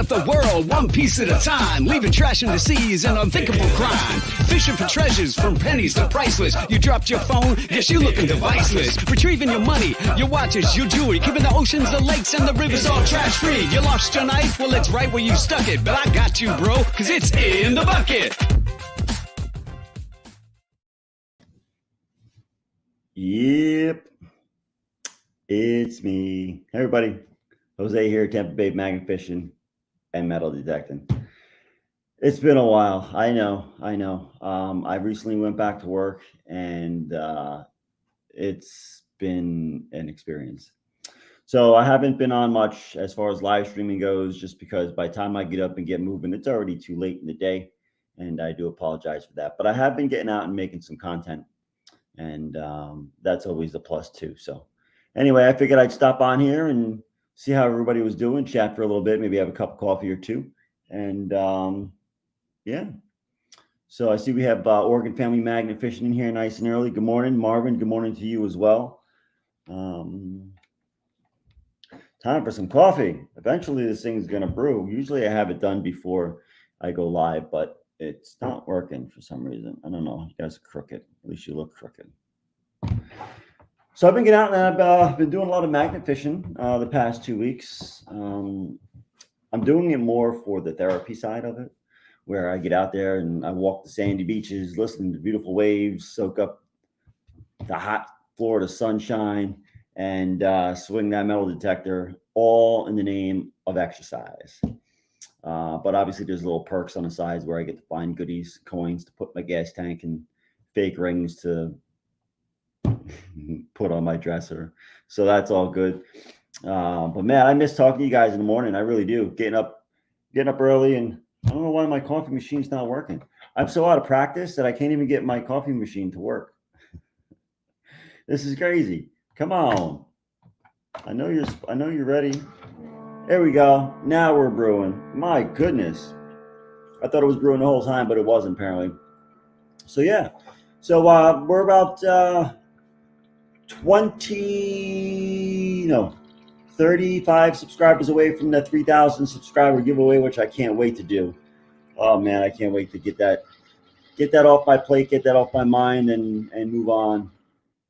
up the world one piece at a time, leaving trash in the seas an unthinkable crime. Fishing for treasures from pennies to priceless. You dropped your phone, guess you're looking deviceless. Retrieving your money, your watches, your jewelry, keeping the oceans, the lakes, and the rivers all trash free. You lost your knife, well it's right where you stuck it, but I got you, bro, cause it's in the bucket. Yep, it's me. Hey everybody, Jose here, Tampa Bay Magnet Fishing and Metal Detecting. It's been a while. I know. I recently went back to work, and it's been an experience. So I haven't been on much as far as live streaming goes, just because by the time I get up and get moving, it's already too late in the day, and I do apologize for that. But I have been getting out and making some content, and that's always a plus too. So anyway, I figured I'd stop on here and see how everybody was doing, chat for a little bit, maybe have a cup of coffee or two, and yeah. So I see we have Oregon Family Magnet Fishing in here nice and early. Good morning, Marvin. Good morning to you as well. Time for some coffee. Eventually this thing's gonna brew. Usually I have it done before I go live, but it's not working for some reason. I don't know. You guys are crooked. At least you look crooked. So I've been getting out, and I've been doing a lot of magnet fishing the past 2 weeks. I'm doing it more for the therapy side of it, where I get out there and I walk the sandy beaches, listen to beautiful waves, soak up the hot Florida sunshine, and swing that metal detector, all in the name of exercise. But obviously there's little perks on the sides where I get to find goodies, coins to put in my gas tank, and fake rings to put on my dresser. So that's all good. But man, I miss talking to you guys in the morning. I really do. Getting up early, and I don't know why my coffee machine's not working. I'm so out of practice that I can't even get my coffee machine to work. This is crazy. Come on. I know you're ready. There we go. Now we're brewing. My goodness. I thought it was brewing the whole time, but it wasn't apparently. So yeah. So we're about 35 subscribers away from the 3,000 subscriber giveaway, which I can't wait to do. Oh man, I can't wait to get that off my plate, get that off my mind, and move on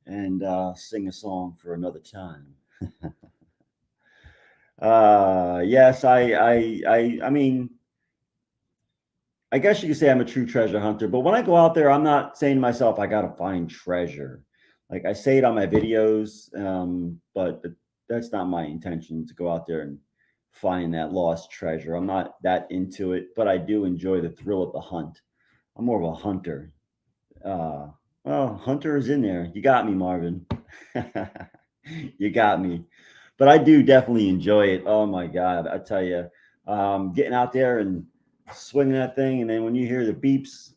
and sing a song for another time. Yes, I mean, I guess you could say I'm a true treasure hunter, but when I go out there, I'm not saying to myself, I got to find treasure. Like I say it on my videos, but that's not my intention, to go out there and find that lost treasure. I'm not that into it, but I do enjoy the thrill of the hunt. I'm more of a hunter. Well, hunter is in there. You got me, Marvin. You got me. But I do definitely enjoy it. Oh my God, I tell you, getting out there and swinging that thing, and then when you hear the beeps,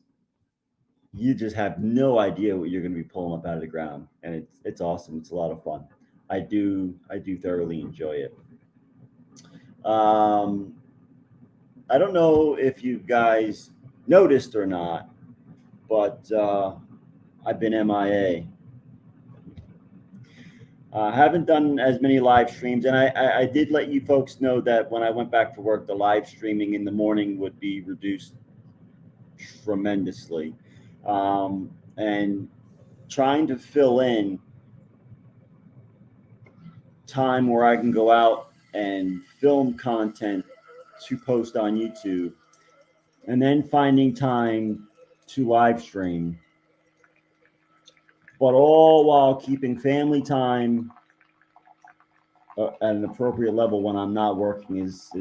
you just have no idea what you're going to be pulling up out of the ground, and it's awesome. It's a lot of fun. I do thoroughly enjoy it. I don't know if you guys noticed or not, but I've been MIA. I haven't done as many live streams, and I did let you folks know that when I went back to work, the live streaming in the morning would be reduced tremendously. And trying to fill in time where I can go out and film content to post on YouTube, and then finding time to live stream, but all while keeping family time at an appropriate level when I'm not working is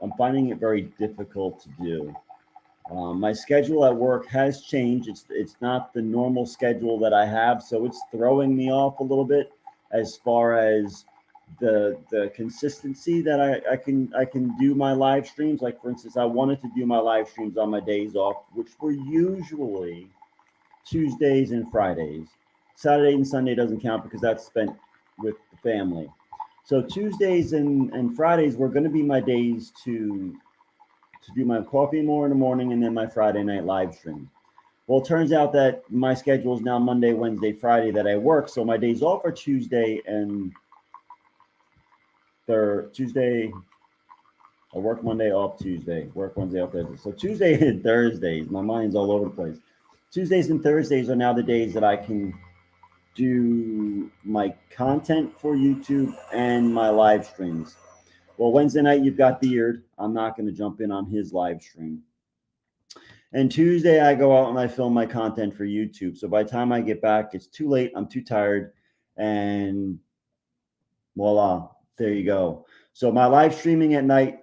I'm finding it very difficult to do. My schedule at work has changed. It's not the normal schedule that I have, so it's throwing me off a little bit as far as the consistency that I can do my live streams. Like for instance, I wanted to do my live streams on my days off, which were usually Tuesdays and Fridays. Saturday and Sunday doesn't count because that's spent with the family. So Tuesdays and Fridays were going to be my days to do my coffee more in the morning, and then my Friday night live stream. Well, it turns out that my schedule is now Monday, Wednesday, Friday that I work. So my days off are Tuesday and I work Monday, off Tuesday. Work Wednesday, off Thursday. So Tuesday and Thursdays, my mind's all over the place. Tuesdays and Thursdays are now the days that I can do my content for YouTube and my live streams. Well, Wednesday night, you've got Beard. I'm not going to jump in on his live stream. And Tuesday, I go out and I film my content for YouTube. So by the time I get back, it's too late. I'm too tired. And voila, there you go. So my live streaming at night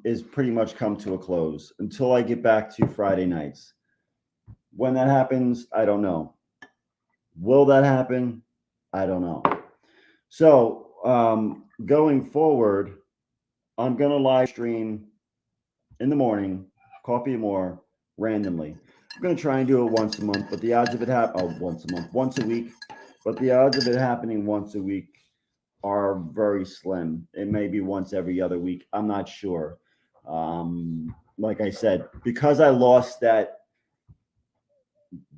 is pretty much come to a close until I get back to Friday nights. When that happens, I don't know. Will that happen? I don't know. So going forward, I'm going to live stream in the morning, coffee and more, randomly. I'm going to try and do it once a month, but the odds of it once a week, but the odds of it happening once a week are very slim. It may be once every other week. I'm not sure. Like I said, because I lost that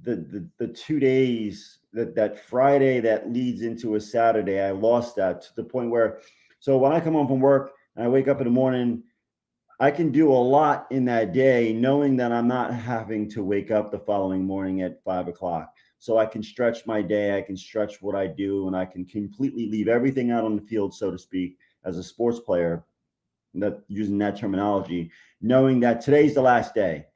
the 2 days that Friday that leads into a Saturday, I lost that to the point where, so when I come home from work and I wake up in the morning, I can do a lot in that day, knowing that I'm not having to wake up the following morning at 5 o'clock. So I can stretch my day, I can stretch what I do, and I can completely leave everything out on the field, so to speak, as a sports player, that using that terminology, knowing that today's the last day.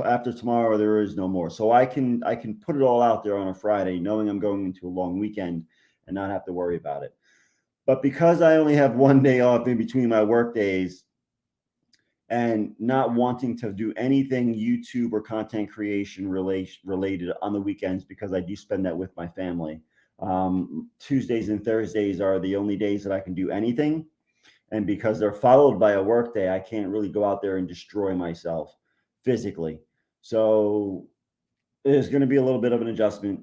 After tomorrow, there is no more. So I can put it all out there on a Friday, knowing I'm going into a long weekend and not have to worry about it. But because I only have one day off in between my work days, and not wanting to do anything YouTube or content creation related on the weekends, because I do spend that with my family. Tuesdays and Thursdays are the only days that I can do anything. And because they're followed by a work day, I can't really go out there and destroy myself physically. So there's going to be a little bit of an adjustment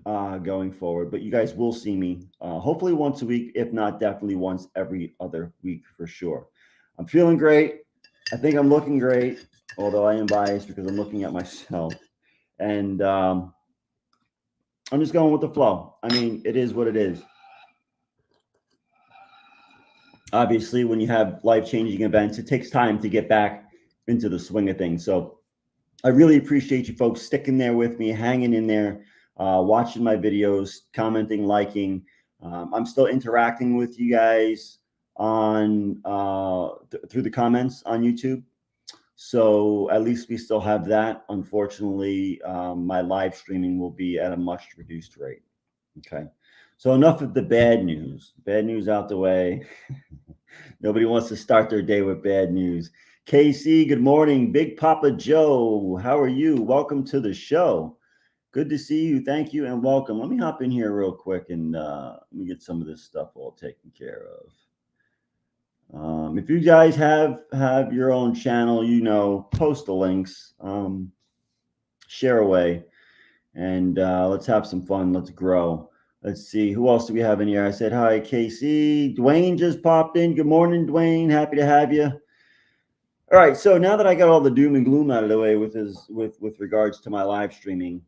going forward, but you guys will see me hopefully once a week, if not definitely once every other week for sure. I'm feeling great. I think I'm looking great, although I am biased because I'm looking at myself. And I'm just going with the flow. I mean, it is what it is. Obviously, when you have life-changing events, it takes time to get back into the swing of things. So I really appreciate you folks sticking there with me, hanging in there, watching my videos, commenting, liking. I'm still interacting with you guys on through the comments on YouTube. So at least we still have that. Unfortunately, my live streaming will be at a much reduced rate. Okay. So enough of the bad news. Bad news out the way. Nobody wants to start their day with bad news. KC, good morning. Big Papa Joe, how are you? Welcome to the show. Good to see you. Thank you and welcome. Let me hop in here real quick and let me get some of this stuff all taken care of. If you guys have your own channel, post the links, share away, and let's have some fun. Let's grow. Let's see. Who else do we have in here? I said hi, Casey. Dwayne just popped in. Good morning, Dwayne. Happy to have you. All right. So now that I got all the doom and gloom out of the way with regards to my live streaming,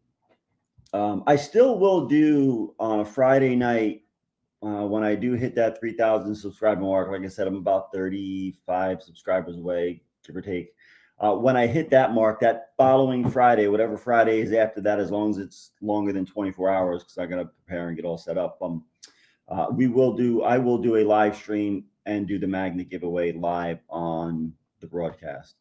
I still will do on a Friday night. When I do hit that 3,000 subscriber mark, like I said, I'm about 35 subscribers away, give or take. When I hit that mark, that following Friday, whatever Friday is after that, as long as it's longer than 24 hours, because I got to prepare and get all set up. I will do a live stream and do the magnet giveaway live on the broadcast.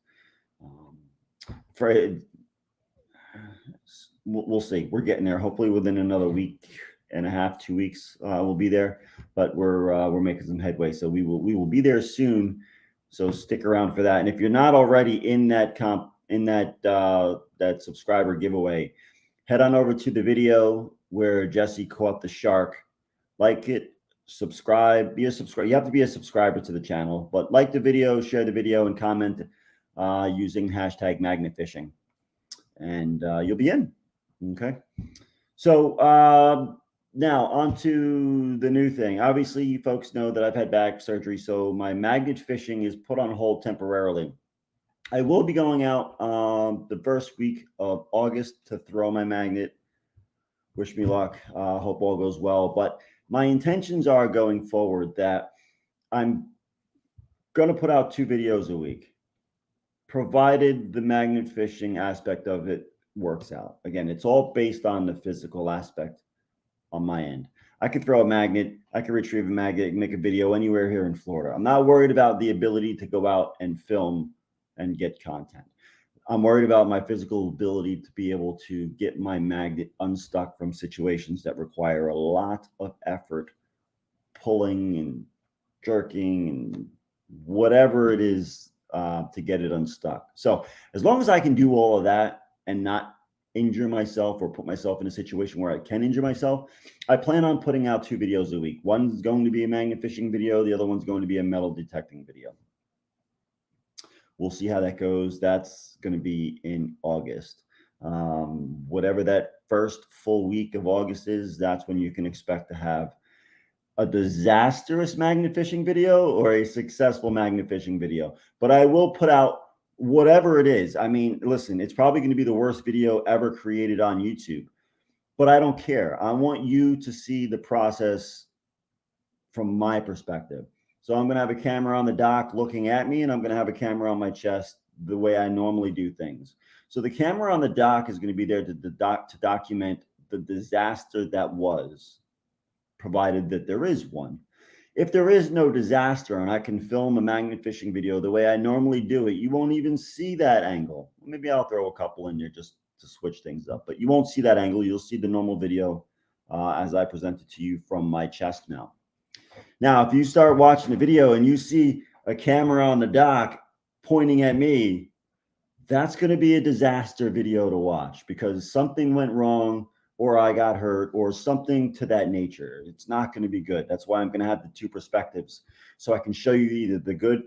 We'll see. We're getting there. Hopefully within another week and a half, 2 weeks, we'll be there. But we're making some headway, so we will be there soon. So stick around for that. And if you're not already in that that subscriber giveaway, head on over to the video where Jesse caught the shark. Like it, subscribe, be a subscriber. You have to be a subscriber to the channel, but like the video, share the video, and comment using hashtag magnetfishing, and you'll be in. Okay. So now on to the new thing. Obviously, you folks know that I've had back surgery, so my magnet fishing is put on hold temporarily. I will be going out the first week of August to throw my magnet. Wish me luck. Hope all goes well. But my intentions are going forward that I'm going to put out 2 videos a week, provided the magnet fishing aspect of it works out. Again, it's all based on the physical aspect on my end. I could throw a magnet, I could retrieve a magnet, make a video anywhere here in Florida. I'm not worried about the ability to go out and film and get content. I'm worried about my physical ability to be able to get my magnet unstuck from situations that require a lot of effort, pulling and jerking and whatever it is to get it unstuck. So as long as I can do all of that and not injure myself or put myself in a situation where I can injure myself, I plan on putting out 2 videos a week. One's going to be a magnet fishing video. The other one's going to be a metal detecting video. We'll see how that goes. That's going to be in August. Whatever that first full week of August is, that's when you can expect to have a disastrous magnet fishing video or a successful magnet fishing video. But I will put out whatever it is. I mean, listen, it's probably going to be the worst video ever created on YouTube, but I don't care. I want you to see the process from my perspective. So I'm going to have a camera on the dock looking at me, and I'm going to have a camera on my chest the way I normally do things. So the camera on the dock is going to be there to document the disaster that was, provided that there is one. If there is no disaster and I can film a magnet fishing video the way I normally do it, you won't even see that angle. Maybe I'll throw a couple in there just to switch things up, but you won't see that angle. You'll see the normal video as I present it to you from my chest mount. Now, if you start watching the video and you see a camera on the dock pointing at me, that's going to be a disaster video to watch because something went wrong or I got hurt or something to that nature. It's not going to be good. That's why I'm going to have the 2 perspectives so I can show you either the good,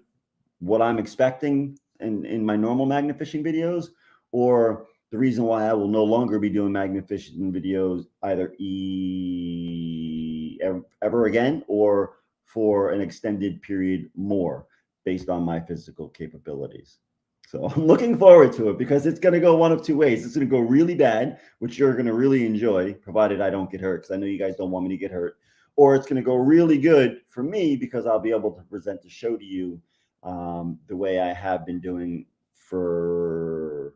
what I'm expecting in my normal magnet fishing videos, or the reason why I will no longer be doing magnet fishing videos either ever again or for an extended period more based on my physical capabilities. So I'm looking forward to it because it's going to go one of 2 ways. It's going to go really bad, which you're going to really enjoy, provided I don't get hurt, because I know you guys don't want me to get hurt. Or it's going to go really good for me because I'll be able to present the show to you the way I have been doing for,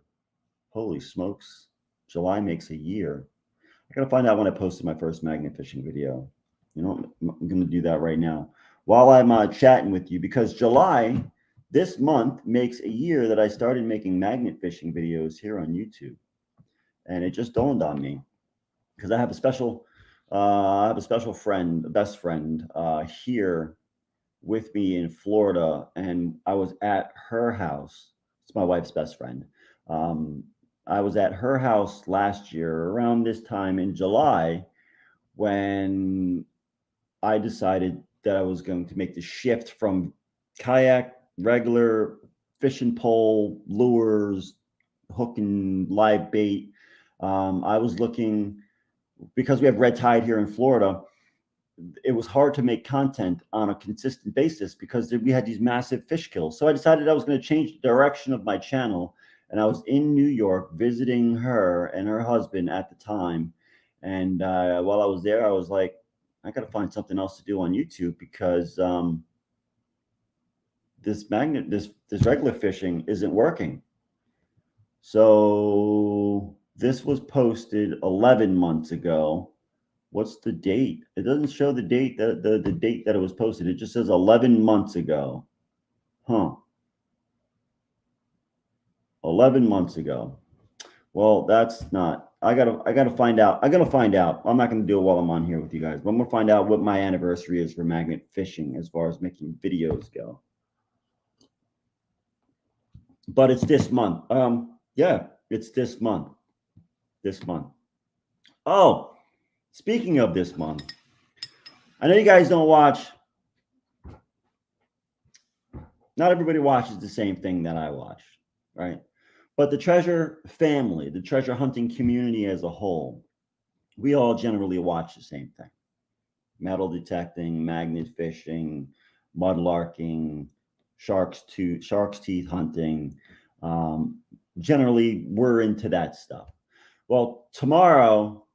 holy smokes, July makes a year. I got to find out when I posted my first magnet fishing video. You know, I'm going to do that right now while I'm chatting with you, because July this month makes a year that I started making magnet fishing videos here on YouTube. And it just dawned on me because I have a special friend, best friend here with me in Florida. And I was at her house. It's my wife's best friend. I was at her house last year around this time in July when I decided that I was going to make the shift from kayak, regular fishing pole, lures, hook and live bait. I was looking, because we have red tide here in Florida, it was hard to make content on a consistent basis because we had these massive fish kills. So I decided I was going to change the direction of my channel. And I was in New York visiting her and her husband at the time. And while I was there, I was like, I got to find something else to do on YouTube because this regular fishing isn't working. So this was posted 11 months ago. What's the date? It doesn't show the date that the date that it was posted. It just says 11 months ago. Huh. 11 months ago. Well, that's not. I gotta find out. I'm not gonna do it while I'm on here with you guys. But I'm gonna find out what my anniversary is for magnet fishing as far as making videos go. But it's this month. Yeah, it's this month. This month. Oh, speaking of this month, I know you guys don't watch. Not everybody watches the same thing that I watch, right? But the treasure family, the treasure hunting community as a whole, we all generally watch the same thing. Metal detecting, magnet fishing, mudlarking, shark's teeth hunting. Generally, we're into that stuff. Well, tomorrow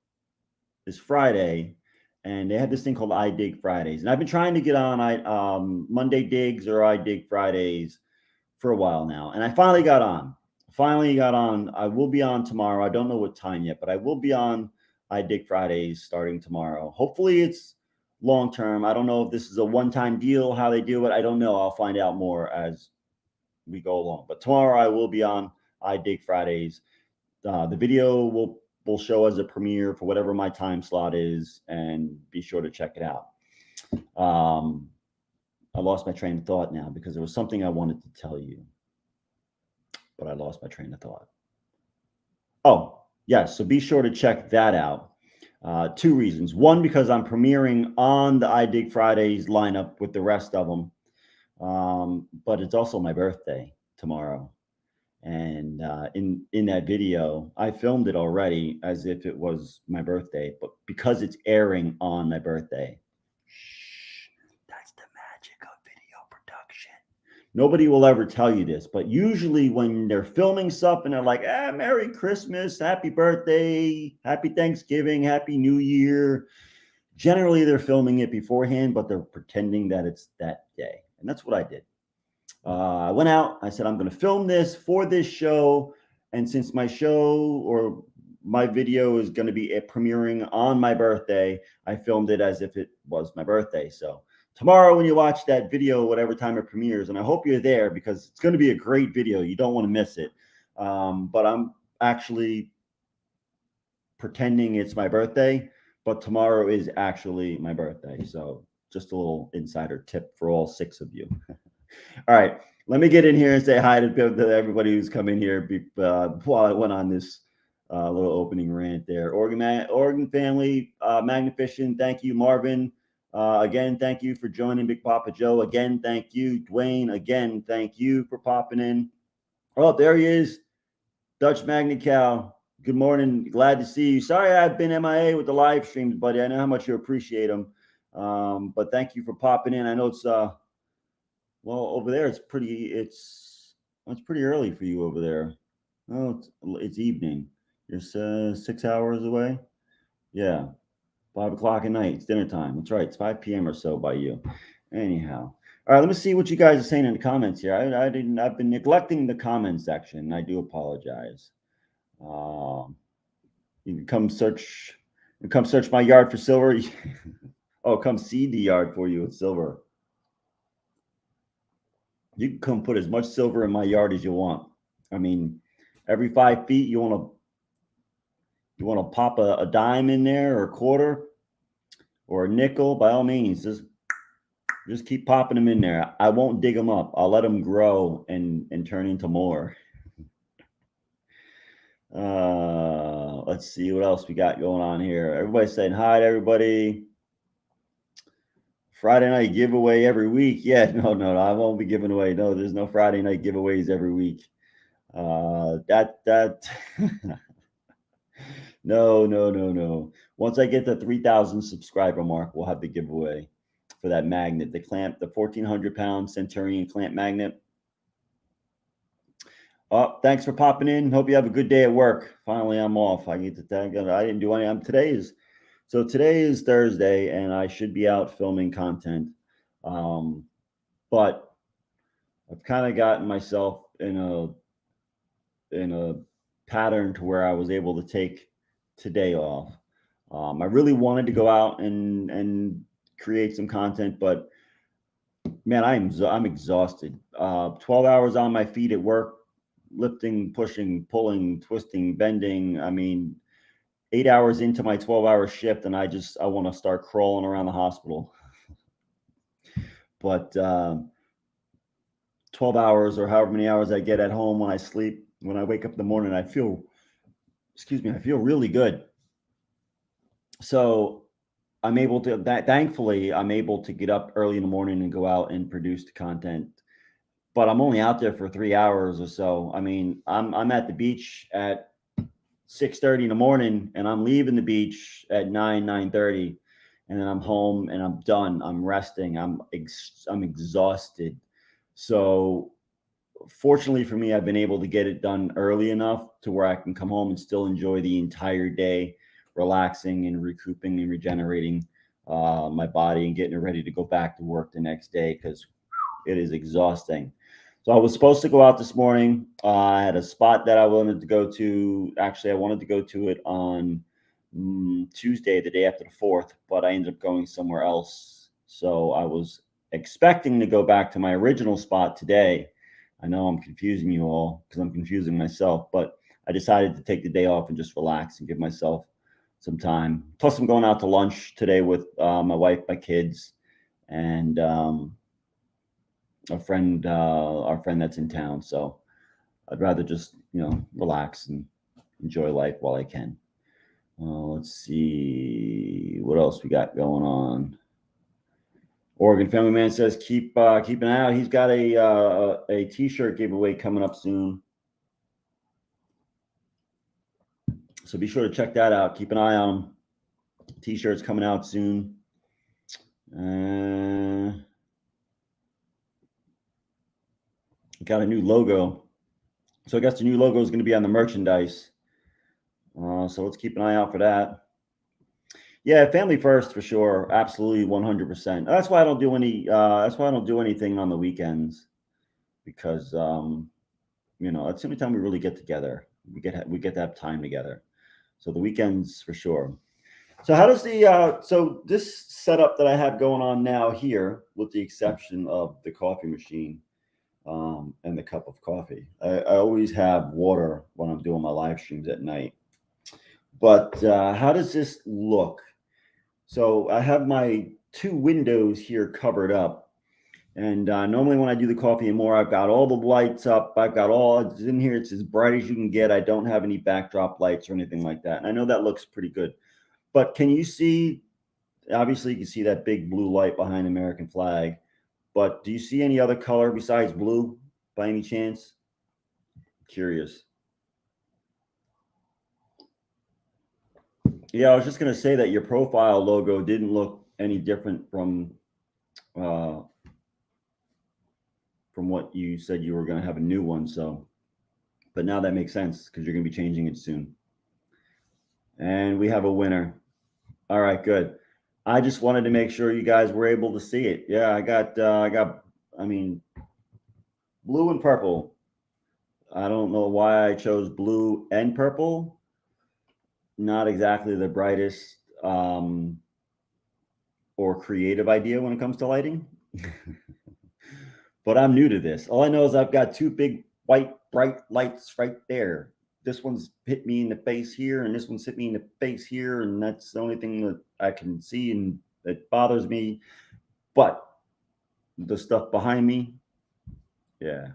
is Friday, and they had this thing called I Dig Fridays. And I've been trying to get on Monday Digs or I Dig Fridays for a while now. And I finally got on. I will be on tomorrow. I don't know what time yet, but I will be on I Dig Fridays starting tomorrow. Hopefully it's long term. I don't know if this is a one-time deal, how they do it. I don't know. I'll find out more as we go along. But tomorrow I will be on I Dig Fridays. The video will show as a premiere for whatever my time slot is, and be sure to check it out. I lost my train of thought now because there was something I wanted to tell you, but I lost my train of thought. Oh, yes. So be sure to check that out. 2 reasons. One, because I'm premiering on the I Dig Fridays lineup with the rest of them. But it's also my birthday tomorrow. And in that video, I filmed it already as if it was my birthday, but because it's airing on my birthday, that's the magic of video production. Nobody will ever tell you this, but usually when they're filming stuff and they're like, Merry Christmas, Happy Birthday, Happy Thanksgiving, Happy New Year, generally they're filming it beforehand, but they're pretending that it's that day. And that's what I did. I went out. I said, I'm going to film this for this show. And since my show or my video is going to be premiering on my birthday, I filmed it as if it was my birthday. So tomorrow when you watch that video, whatever time it premieres, and I hope you're there because it's going to be a great video. You don't want to miss it. But I'm actually pretending it's my birthday, but tomorrow is actually my birthday. So just a little insider tip for all 6 of you. All right, let me get in here and say hi to everybody who's come in here while I went on this little opening rant there. Oregon family, Magnificent, thank you. Marvin, again, thank you for joining. Big Papa Joe, again, thank you. Dwayne, again, thank you for popping in. Oh, there he is. Dutch Magnical, good morning. Glad to see you. Sorry I've been MIA with the live streams, buddy. I know how much you appreciate them. But thank you for popping in. I know it's... well, over there, it's pretty early for you over there. Oh, it's evening. You're 6 hours away. Yeah, 5 o'clock at night. It's dinner time. That's right. It's 5 p.m. or so by you. Anyhow, all right. Let me see what you guys are saying in the comments here. I've been neglecting the comment section. I do apologize. You can come search my yard for silver. Oh, come seed the yard for you with silver. You can come put as much silver in my yard as you want. I mean, every 5 feet, you want to pop a dime in there or a quarter or a nickel, by all means, just keep popping them in there. I won't dig them up. I'll let them grow and turn into more. Let's see what else we got going on here. Everybody's saying hi to everybody. Friday night giveaway every week. Yeah, no, I won't be giving away. No, there's no Friday night giveaways every week. No. Once I get the 3,000 subscriber mark, we'll have the giveaway for that magnet, the 1,400-pound Centurion clamp magnet. Oh, thanks for popping in. Hope you have a good day at work. Finally, I'm off. I didn't do any. Today is Thursday, and I should be out filming content. But I've kind of gotten myself in a pattern to where I was able to take today off. I really wanted to go out and create some content, but man, I'm exhausted. 12 hours on my feet at work, lifting, pushing, pulling, twisting, bending. I mean, 8 hours into my 12-hour shift, and I want to start crawling around the hospital. But 12 hours or however many hours I get at home when I sleep, when I wake up in the morning, I feel really good. So thankfully, I'm able to get up early in the morning and go out and produce the content. But I'm only out there for 3 hours or so. I mean, I'm at the beach at 6:30 in the morning, and I'm leaving the beach at 9:30, and then I'm home and I'm done. I'm resting. I'm exhausted. So fortunately for me, I've been able to get it done early enough to where I can come home and still enjoy the entire day, relaxing and recouping and regenerating my body and getting ready to go back to work the next day because it is exhausting. So I was supposed to go out this morning. I had a spot that I wanted to go to. Actually, I wanted to go to it on Tuesday, the day after the 4th, but I ended up going somewhere else. So I was expecting to go back to my original spot today. I know I'm confusing you all because I'm confusing myself, but I decided to take the day off and just relax and give myself some time. Plus, I'm going out to lunch today with my wife, my kids, and a friend, our friend that's in town. So I'd rather just relax and enjoy life while I can. Let's see what else we got going on. Oregon Family Man says keep an eye out. He's got a t-shirt giveaway coming up soon. So be sure to check that out. Keep an eye on them. T-shirts coming out soon. Got a new logo. So I guess the new logo is going to be on the merchandise. So let's keep an eye out for that. Yeah, family first for sure. Absolutely, 100%. That's why I don't do any. That's why I don't do anything on the weekends, because that's the only time we really get together. We get to have time together. So the weekends for sure. So how does so this setup that I have going on now here, with the exception of the coffee machine and the cup of coffee, I always have water when I'm doing my live streams at night. But how does this look? So I have my 2 windows here covered up. And normally when I do the coffee and more, I've got all the lights up. I've got it's in here. It's as bright as you can get. I don't have any backdrop lights or anything like that. And I know that looks pretty good. But can you see, obviously you can see that big blue light behind the American flag. But do you see any other color besides blue by any chance? Curious. Yeah, I was just going to say that your profile logo didn't look any different from what you said you were going to have a new one. So, but now that makes sense because you're going to be changing it soon. And we have a winner. All right, good. I just wanted to make sure you guys were able to see it. Yeah, I got, blue and purple. I don't know why I chose blue and purple. Not exactly the brightest or creative idea when it comes to lighting. But I'm new to this. All I know is I've got 2 big white bright lights right there. This one's hit me in the face here, and this one's hit me in the face here, and that's the only thing that I can see, and it bothers me. But the stuff behind me, yeah.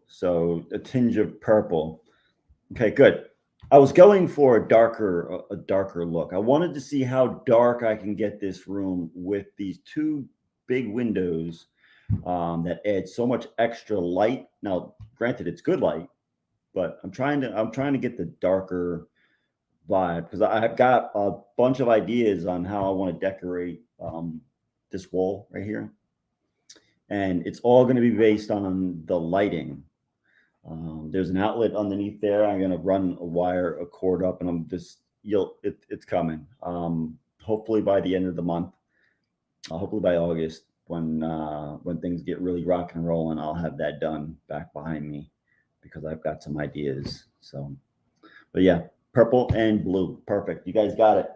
So a tinge of purple. Okay, good. I was going for a darker look. I wanted to see how dark I can get this room with these 2 big windows that add so much extra light. Now, granted, it's good light, but I'm trying to get the darker vibe because I've got a bunch of ideas on how I want to decorate this wall right here, and it's all going to be based on the lighting. There's an outlet underneath there. I'm going to run a cord up, and it's coming. Hopefully by the end of the month. Hopefully by August, when things get really rock and rolling, I'll have that done back behind me because I've got some ideas. So, but yeah, purple and blue, perfect. You guys got it,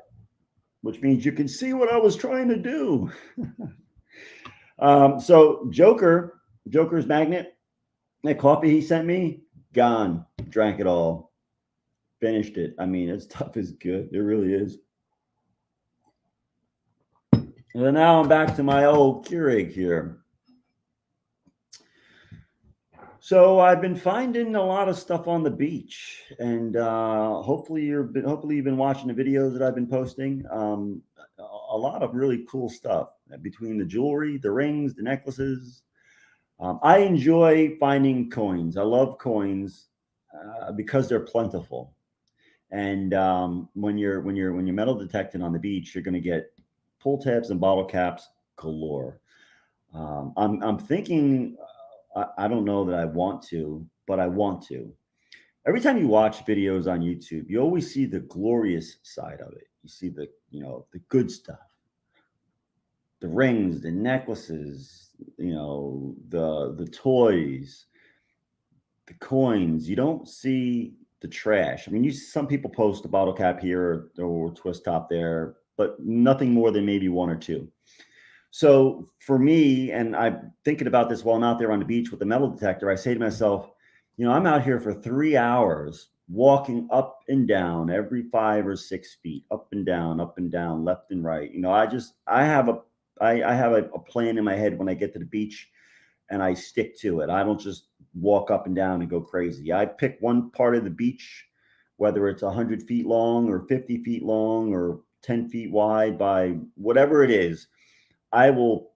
which means you can see what I was trying to do. So Joker's magnet, that coffee he sent me, gone. Drank it all. Finished it. I mean, it's tough as good. It really is. And then now I'm back to my old Keurig here. So I've been finding a lot of stuff on the beach, and hopefully you've been watching the videos that I've been posting. A lot of really cool stuff between the jewelry, the rings, the necklaces. I enjoy finding coins. I love coins because they're plentiful. And when you're metal detecting on the beach, you're going to get pull tabs and bottle caps galore. I'm thinking. I don't know that I want to, but I want to. Every time you watch videos on YouTube, you always see the glorious side of it. You see the good stuff. the rings, the necklaces, the toys, the coins. You don't see the trash. I mean, some people post a bottle cap here or twist top there, but nothing more than maybe one or two. So for me, and I'm thinking about this while I'm out there on the beach with the metal detector, I say to myself, I'm out here for 3 hours walking up and down every 5 or 6 feet, up and down, left and right. I have a plan in my head when I get to the beach, and I stick to it. I don't just walk up and down and go crazy. I pick one part of the beach, whether it's 100 feet long or 50 feet long or 10 feet wide by whatever it is. I will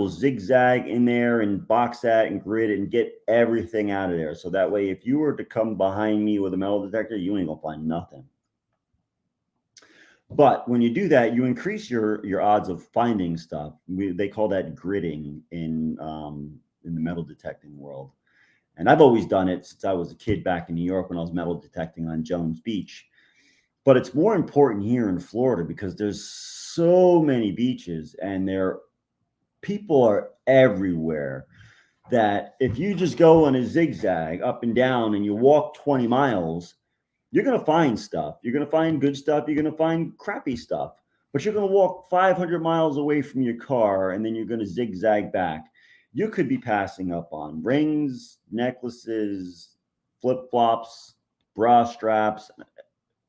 zigzag in there and box that and grid it and get everything out of there. So that way, if you were to come behind me with a metal detector, you ain't gonna find nothing. But when you do that, you increase your odds of finding stuff. They call that gridding in the metal detecting world. And I've always done it since I was a kid back in New York when I was metal detecting on Jones Beach. But it's more important here in Florida because there's so many beaches and people are everywhere, that if you just go on a zigzag up and down and you walk 20 miles, you're going to find stuff. You're going to find good stuff. You're going to find crappy stuff. But you're going to walk 500 miles away from your car, and then you're going to zigzag back. You could be passing up on rings, necklaces, flip-flops, bra straps,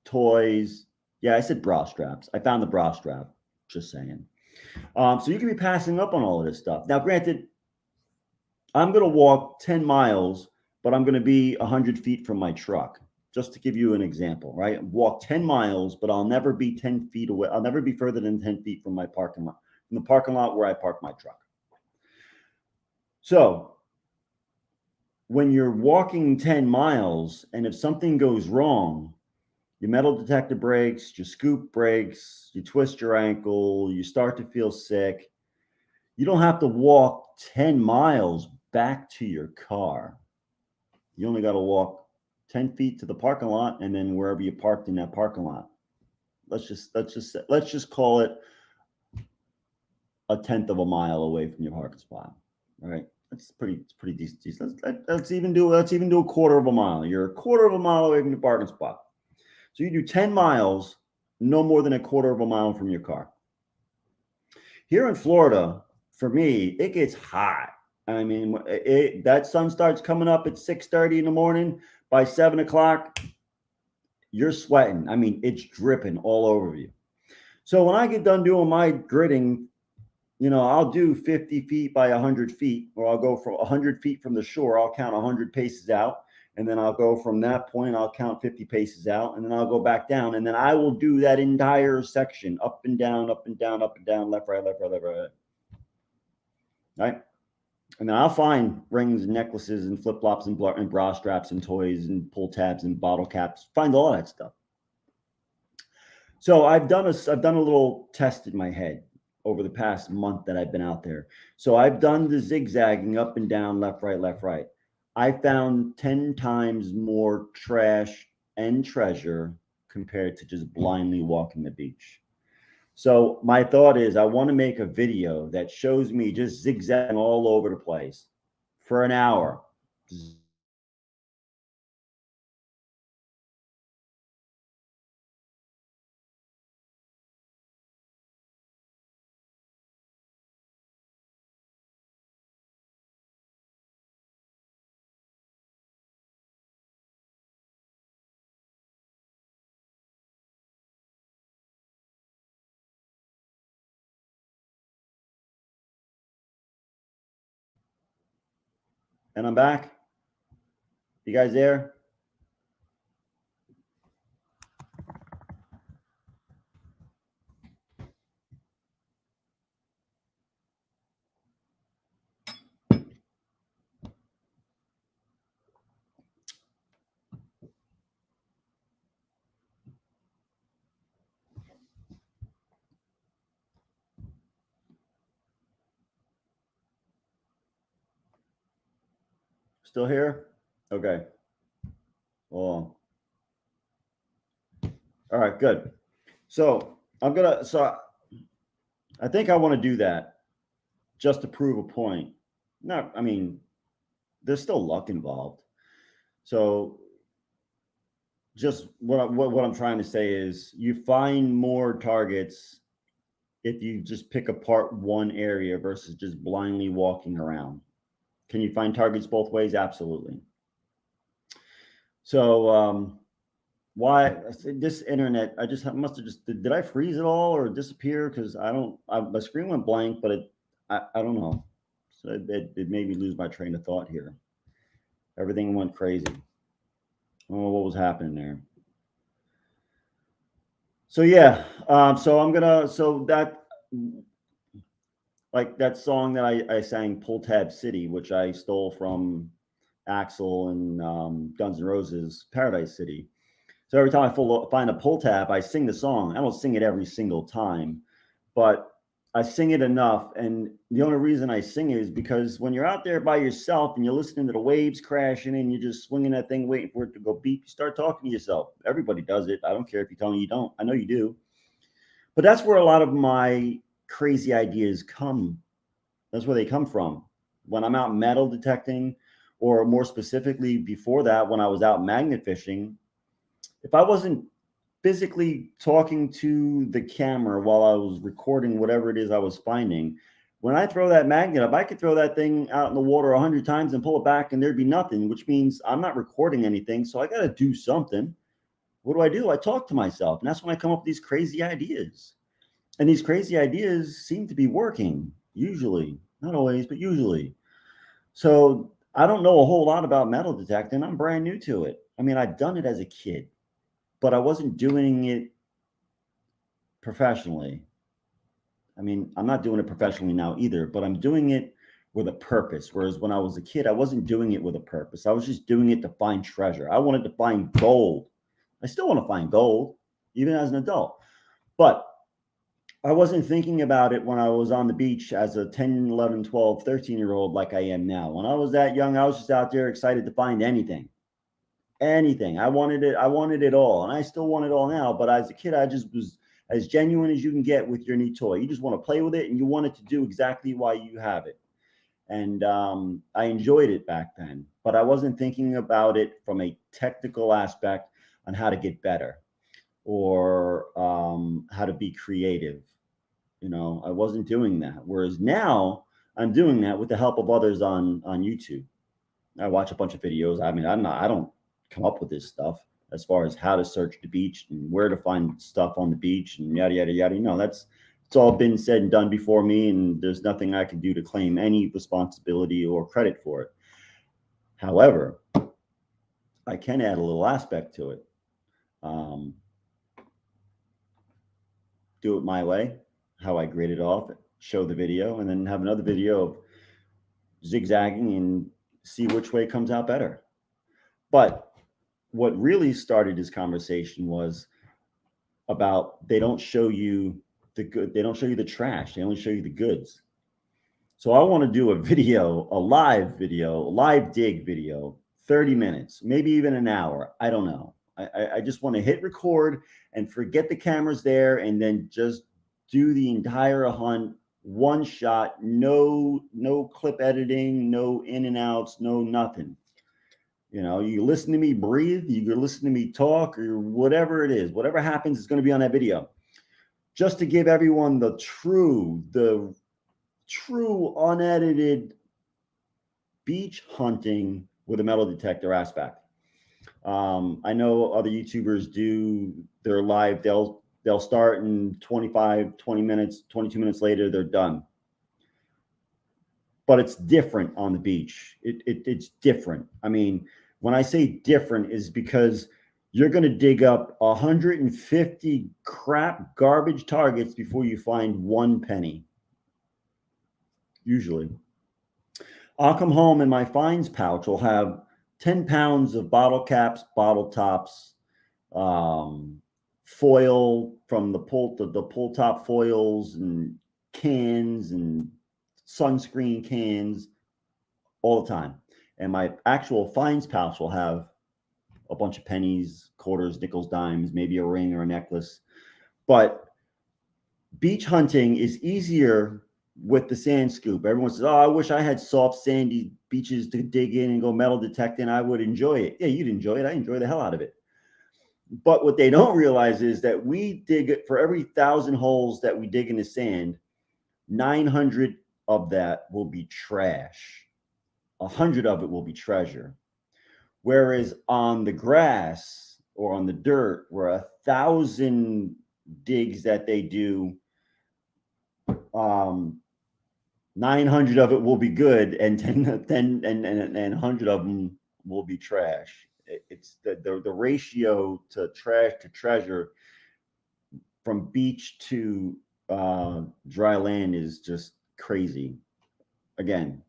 toys. Yeah, I said bra straps. I found the bra strap. Just saying. So you can be passing up on all of this stuff. Now, granted, I'm going to walk 10 miles, but I'm going to be 100 feet from my truck. Just to give you an example, right? Walk 10 miles, but I'll never be 10 feet away. I'll never be further than 10 feet from my parking lot, from the parking lot where I park my truck. So when you're walking 10 miles, and if something goes wrong, your metal detector breaks, your scoop breaks, you twist your ankle, you start to feel sick, you don't have to walk 10 miles back to your car. You only got to walk 10 feet to the parking lot, and then wherever you parked in that parking lot. Let's just call it a tenth of a mile away from your parking spot. All right. It's pretty decent. Let's even do a quarter of a mile. You're a quarter of a mile away from your parking spot. So you do 10 miles, no more than a quarter of a mile from your car. Here in Florida, for me, it gets hot. I mean, that sun starts coming up at 6:30 in the morning. By 7 o'clock, you're sweating. I mean, it's dripping all over you. So when I get done doing my gridding, I'll do 50 feet by 100 feet, or I'll go from 100 feet from the shore. I'll count 100 paces out. And then I'll go from that point, I'll count 50 paces out, and then I'll go back down. And then I will do that entire section, up and down, up and down, up and down, left, right, left, right, left, right. Right? And then I'll find rings and necklaces and flip-flops and bra straps and toys and pull tabs and bottle caps. Find all that stuff. So I've done a little test in my head over the past month that I've been out there. So I've done the zigzagging up and down, left, right, left, right. I found 10 times more trash and treasure compared to just blindly walking the beach. So my thought is I want to make a video that shows me just zigzagging all over the place for an hour. And I'm back. You guys there? Still here? Okay. Well, all right, good. So I think I want to do that just to prove a point. I mean, there's still luck involved. So just what I'm trying to say is you find more targets if you just pick apart one area versus just blindly walking around. Can you find targets both ways? Absolutely. So why this internet? I just must have just did I freeze it all or disappear? Because my screen went blank, but I don't know. So it made me lose my train of thought here. Everything went crazy. I don't know what was happening there. So yeah, so that, like that song that I sang, Pull Tab City, which I stole from Axl and Guns N' Roses, Paradise City. So every time I find a pull tab, I sing the song. I don't sing it every single time, but I sing it enough. And the only reason I sing it is because when you're out there by yourself and you're listening to the waves crashing and you're just swinging that thing, waiting for it to go beep, you start talking to yourself. Everybody does it. I don't care if you tell me you don't. I know you do. But that's where a lot of my crazy ideas come. That's where they come from. When I'm out metal detecting, or more specifically before that, when I was out magnet fishing, if I wasn't physically talking to the camera while I was recording whatever it is I was finding, when I throw that magnet up, I could throw that thing out in the water 100 times and pull it back and there'd be nothing, which means I'm not recording anything. So I got to do something. What do? I talk to myself. And that's when I come up with these crazy ideas. And these crazy ideas seem to be working, usually. Not always, but usually. So I don't know a whole lot about metal detecting. I'm brand new to it. I mean, I've done it as a kid, but I wasn't doing it professionally. I mean, I'm not doing it professionally now either, but I'm doing it with a purpose. Whereas when I was a kid, I wasn't doing it with a purpose. I was just doing it to find treasure. I wanted to find gold. I still want to find gold, even as an adult. But I wasn't thinking about it when I was on the beach as a 10, 11, 12, 13-year-old like I am now. When I was that young, I was just out there excited to find anything. Anything. I wanted it all. And I still want it all now. But as a kid, I just was as genuine as you can get with your new toy. You just want to play with it and you want it to do exactly why you have it. And I enjoyed it back then. But I wasn't thinking about it from a technical aspect on how to get better or how to be creative. You know, I wasn't doing that. Whereas now I'm doing that with the help of others on YouTube. I watch a bunch of videos. I mean, I don't come up with this stuff as far as how to search the beach and where to find stuff on the beach and yada, yada, yada. You know, it's all been said and done before me, and there's nothing I can do to claim any responsibility or credit for it. However, I can add a little aspect to it. Do it my way, how I grade it off, show the video, and then have another video of zigzagging and see which way comes out better. But what really started this conversation was about they don't show you the good, they don't show you the trash, they only show you the goods. So I want to do a video, a live dig video, 30 minutes, maybe even an hour. I don't know. I just want to hit record and forget the camera's there and then just do the entire hunt, one shot, no clip editing, no in and outs, no nothing. You know, you listen to me breathe, you listen to me talk, or whatever it is, whatever happens is going to be on that video. Just to give everyone the true unedited beach hunting with a metal detector aspect. I know other YouTubers do their live, they'll start in 20 minutes, 22 minutes later, they're done. But it's different on the beach. It's different. I mean, when I say different is because you're going to dig up 150 crap garbage targets before you find one penny. Usually. I'll come home and my finds pouch will have 10 pounds of bottle caps, bottle tops, foil from the pull top foils and cans and sunscreen cans all the time. And my actual finds pouch will have a bunch of pennies, quarters, nickels, dimes, maybe a ring or a necklace. But beach hunting is easier with the sand scoop. Everyone says, "Oh, I wish I had soft, sandy beaches to dig in and go metal detecting. I would enjoy it." Yeah, you'd enjoy it. I enjoy the hell out of it. But what they don't realize is that we dig it for every 1,000 holes that we dig in the sand, 900 of that will be trash. 100 of it will be treasure. Whereas on the grass or on the dirt, where 1,000 digs that they do, 900 of it will be good, and 10 and 100 of them will be trash. It's the ratio to trash to treasure from beach to dry land is just crazy. Again,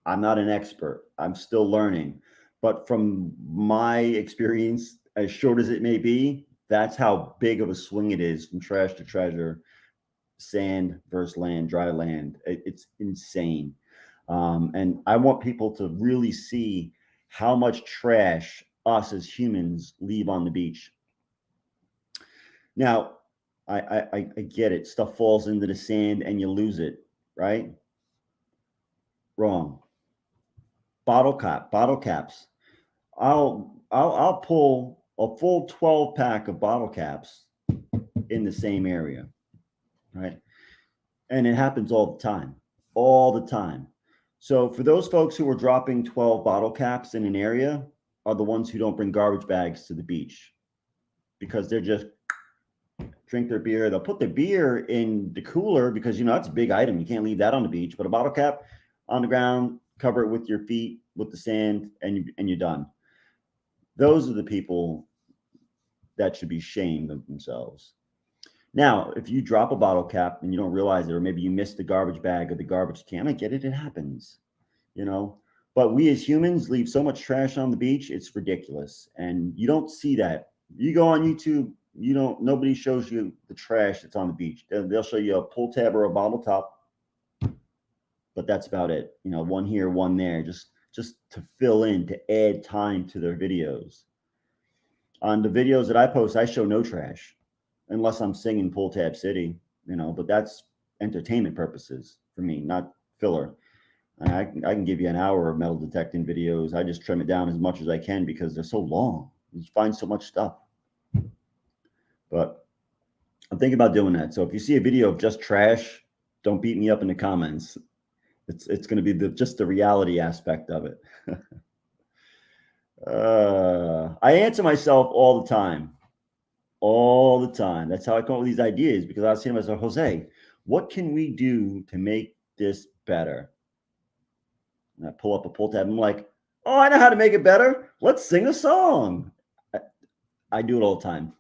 I'm not an expert. I'm still learning. But from my experience, as short as it may be, that's how big of a swing it is from trash to treasure, sand versus land, dry land. It's insane. And I want people to really see how much trash us as humans leave on the beach. Now, I get it. Stuff falls into the sand and you lose it, right? Wrong. Bottle caps. I'll pull a full 12 pack of bottle caps in the same area, right? And it happens all the time. So for those folks who are dropping 12 bottle caps in an area are the ones who don't bring garbage bags to the beach because they're just drink their beer. They'll put their beer in the cooler because, you know, that's a big item. You can't leave that on the beach, but a bottle cap on the ground, cover it with your feet, with the sand, and you're done. Those are the people that should be shamed of themselves. Now, if you drop a bottle cap and you don't realize it, or maybe you missed the garbage bag or the garbage can, I get it. It happens, you know. But we as humans leave so much trash on the beach, it's ridiculous. And you don't see that. You go on YouTube, nobody shows you the trash that's on the beach. They'll show you a pull tab or a bottle top, but that's about it. You know, one here, one there, just to fill in, to add time to their videos. On the videos that I post, I show no trash unless I'm singing Pull Tab City, you know, but that's entertainment purposes for me, not filler. I can give you an hour of metal detecting videos. I just trim it down as much as I can because they're so long. You find so much stuff. But I'm thinking about doing that. So if you see a video of just trash, don't beat me up in the comments. It's going to be just the reality aspect of it. I answer myself all the time. All the time. That's how I come up with these ideas, because I was saying to myself, Jose, what can we do to make this better? And I pull up a pull tab. I'm like, oh, I know how to make it better. Let's sing a song. I do it all the time.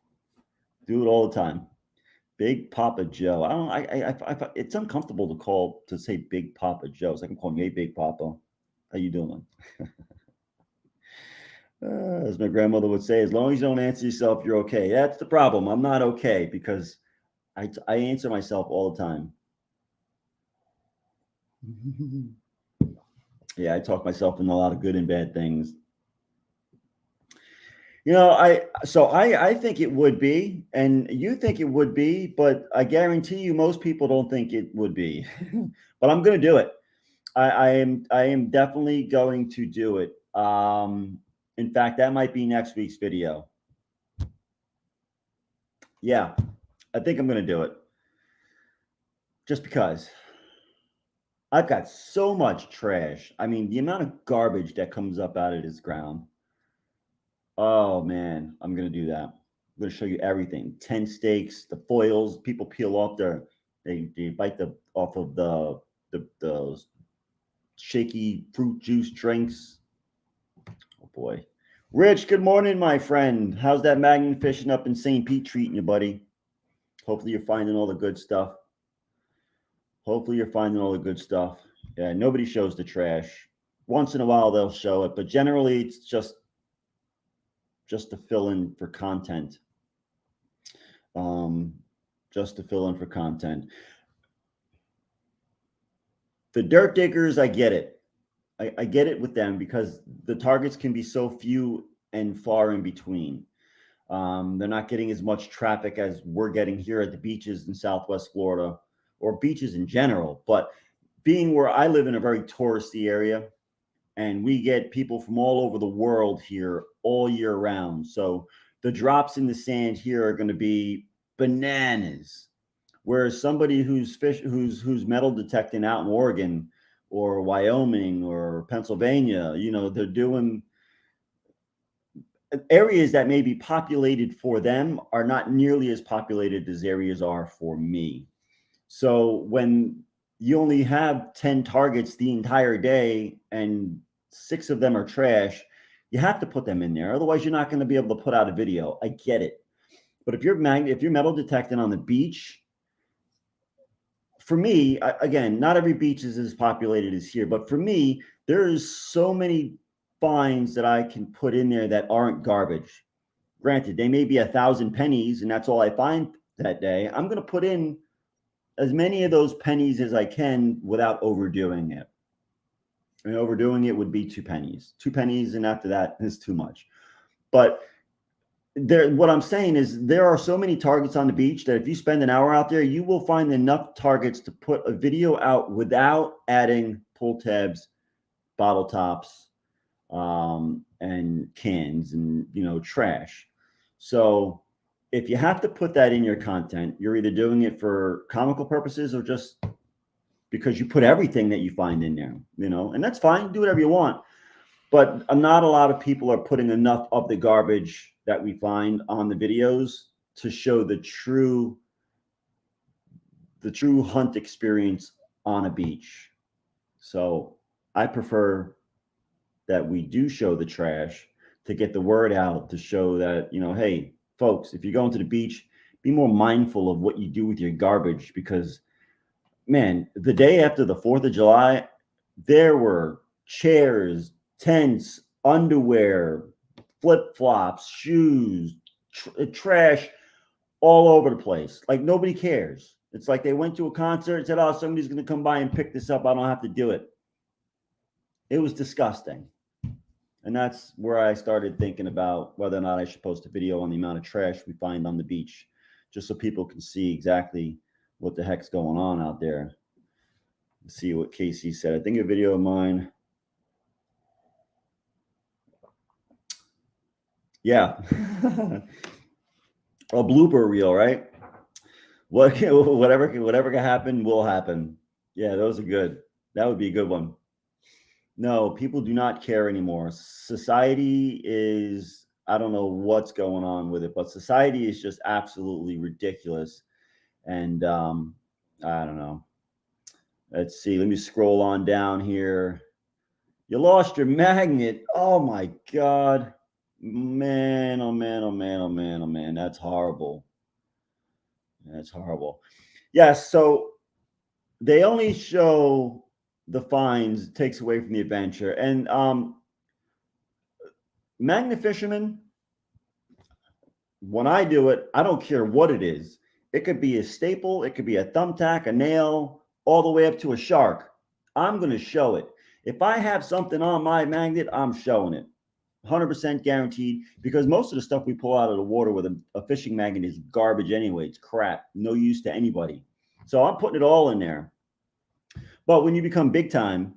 Do it all the time. Big Papa Joe. It's uncomfortable to say Big Papa Joe. So I can call him, hey, Big Papa. How you doing? As my grandmother would say, as long as you don't answer yourself, you're okay. That's the problem. I'm not okay because I answer myself all the time. Yeah, I talk myself into a lot of good and bad things. You know, I think it would be, and you think it would be, but I guarantee you most people don't think it would be. But I'm going to do it. I am definitely going to do it. In fact, that might be next week's video. Yeah, I think I'm going to do it. Just because I've got so much trash. I mean, the amount of garbage that comes up out of this ground. Oh man, I'm going to do that. I'm going to show you everything. Tent stakes, the foils, people peel off they bite off of the shaky fruit juice drinks. Oh boy. Rich, good morning, my friend. How's that magnet fishing up in St. Pete treating you, buddy? Hopefully you're finding all the good stuff. Yeah, nobody shows the trash. Once in a while they'll show it, but generally it's just to fill in for content. Just to fill in for content. The dirt diggers, I get it. I get it with them because the targets can be so few and far in between. They're not getting as much traffic as we're getting here at the beaches in Southwest Florida, or beaches in general. But being where I live in a very touristy area, and we get people from all over the world here all year round. So the drops in the sand here are going to be bananas. Whereas somebody who's metal detecting out in Oregon or Wyoming or Pennsylvania, they're doing areas that may be populated for them are not nearly as populated as areas are for me. So when you only have 10 targets the entire day and 6 of them are trash, you have to put them in there. Otherwise, you're not going to be able to put out a video. I get it. But if you're metal detecting on the beach, for me, again, not every beach is as populated as here, but for me, there's so many finds that I can put in there that aren't garbage. Granted, they may be 1,000 pennies and that's all I find that day. I'm going to put in as many of those pennies as I can without overdoing it. And overdoing it would be 2 pennies. 2 pennies, and after that is too much. But what I'm saying is there are so many targets on the beach that if you spend an hour out there, you will find enough targets to put a video out without adding pull tabs, bottle tops, and cans and trash. So if you have to put that in your content, you're either doing it for comical purposes or just because you put everything that you find in there, and that's fine. Do whatever you want. But not a lot of people are putting enough of the garbage that we find on the videos to show the true hunt experience on a beach. So I prefer that we do show the trash to get the word out, to show that, hey, folks, if you're going to the beach, be more mindful of what you do with your garbage, because, man, the day after the 4th of July, there were chairs, tents, underwear, flip-flops, shoes, trash all over the place. Like nobody cares. It's like they went to a concert and said, oh, somebody's going to come by and pick this up. I don't have to do it. It was disgusting. And that's where I started thinking about whether or not I should post a video on the amount of trash we find on the beach, just so people can see exactly what the heck's going on out there. Let's see what Casey said. I think a video of mine. Yeah. A blooper reel, right? Whatever can happen will happen. Yeah, those are good. That would be a good one. No, people do not care anymore. Society is, I don't know what's going on with it, but society is just absolutely ridiculous. And I don't know. Let's see. Let me scroll on down here. You lost your magnet. Oh my God. Man, oh man, oh man, oh man, oh man. That's horrible. That's horrible. Yes, so they only show the fines, takes away from the adventure. And magnet fishermen, when I do it, I don't care what it is. It could be a staple, it could be a thumbtack, a nail, all the way up to a shark. I'm going to show it. If I have something on my magnet, I'm showing it. 100% guaranteed, because most of the stuff we pull out of the water with a fishing magnet is garbage anyway. It's crap, no use to anybody. So I'm putting it all in there. But when you become big time,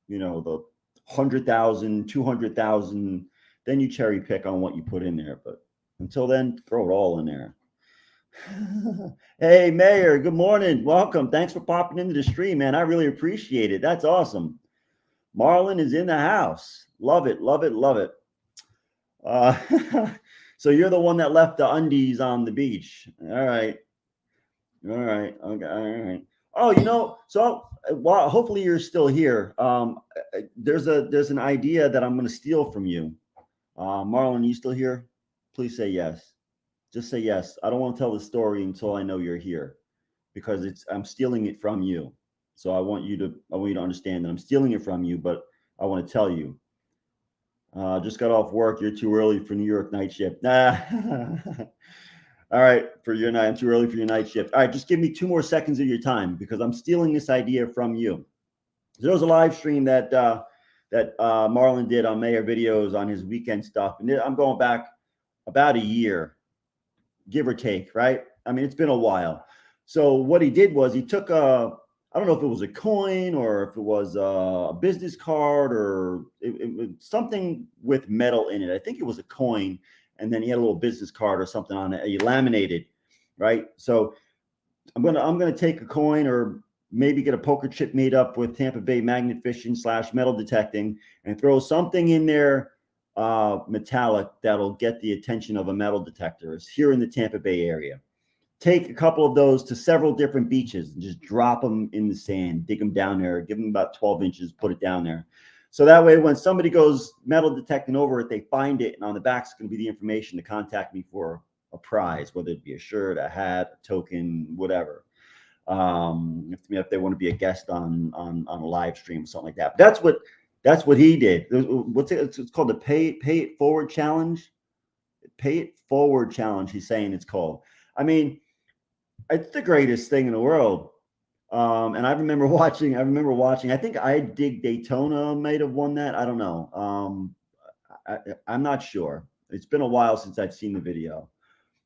the 100,000, 200,000, then you cherry pick on what you put in there. But until then, throw it all in there. Hey, Mayor, good morning. Welcome. Thanks for popping into the stream, man. I really appreciate it. That's awesome. Marlon is in the house. Love it, love it, love it. So you're the one that left the undies on the beach. All right. All right. Okay. All right. Oh, so well, hopefully you're still here. There's an idea that I'm going to steal from you. Marlon, you still here? Please say yes. Just say yes. I don't want to tell the story until I know you're here, because I'm stealing it from you. So I want you to understand that I'm stealing it from you, but I want to tell you. Just got off work. You're too early for New York night shift. All right, for your night. I'm too early for your night shift. All right, just give me 2 more seconds of your time, because I'm stealing this idea from you. So there was a live stream that Marlon did on Mayor Videos on his weekend stuff, and I'm going back about a year, give or take, right? I mean, it's been a while. So what he did was he took I don't know if it was a coin or if it was a business card or it was something with metal in it. I think it was a coin, and then he had a little business card or something on it. He laminated, right? So I'm gonna take a coin or maybe get a poker chip made up with Tampa Bay magnet fishing / metal detecting and throw something in there metallic that'll get the attention of a metal detector. It's here in the Tampa Bay area. Take a couple of those to several different beaches and just drop them in the sand, dig them down there, give them about 12 inches, put it down there. So that way, when somebody goes metal detecting over it, they find it, and on the back is going to be the information to contact me for a prize, whether it be a shirt, a hat, a token, whatever. If they want to be a guest on a live stream or something like that. But that's what he did. What's it? It's called the pay it forward challenge. Pay it forward challenge. He's saying it's called. I mean, it's the greatest thing in the world. And I remember watching. I think I Dig Daytona might have won that. I don't know. I'm not sure. It's been a while since I've seen the video,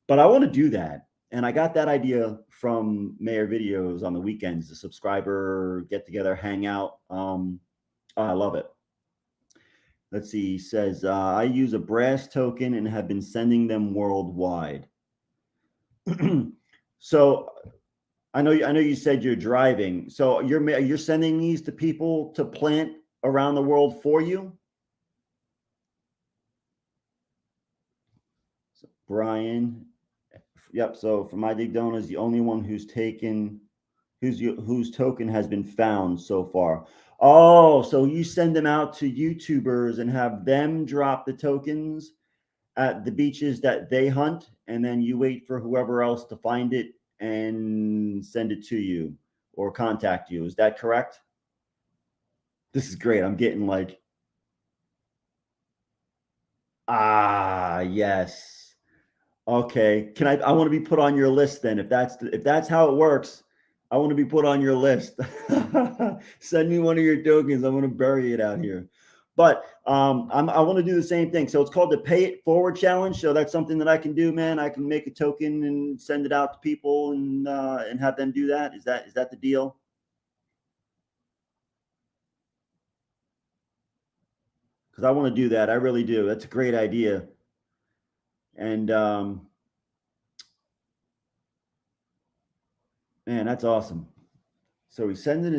but I want to do that. And I got that idea from Mayor Videos on the weekends, the subscriber get together, hang out. I love it. Let's see. He says, I use a brass token and have been sending them worldwide. So I know you said you're driving. So you're sending these to people to plant around the world for you? So Brian. Yep. So for my Dig Donut is the only one whose token has been found so far. Oh, so you send them out to YouTubers and have them drop the tokens at the beaches that they hunt, and then you wait for whoever else to find it and send it to you or contact you. Is that correct? This is great. I'm getting like, yes. Okay. I want to be put on your list then. If that's how it works, I want to be put on your list. Send me one of your tokens. I'm going to bury it out here. But I want to do the same thing. So it's called the Pay It Forward Challenge. So that's something that I can do, man. I can make a token and send it out to people and have them do that. Is that the deal? Because I want to do that. I really do. That's a great idea. And man, that's awesome. So he's sending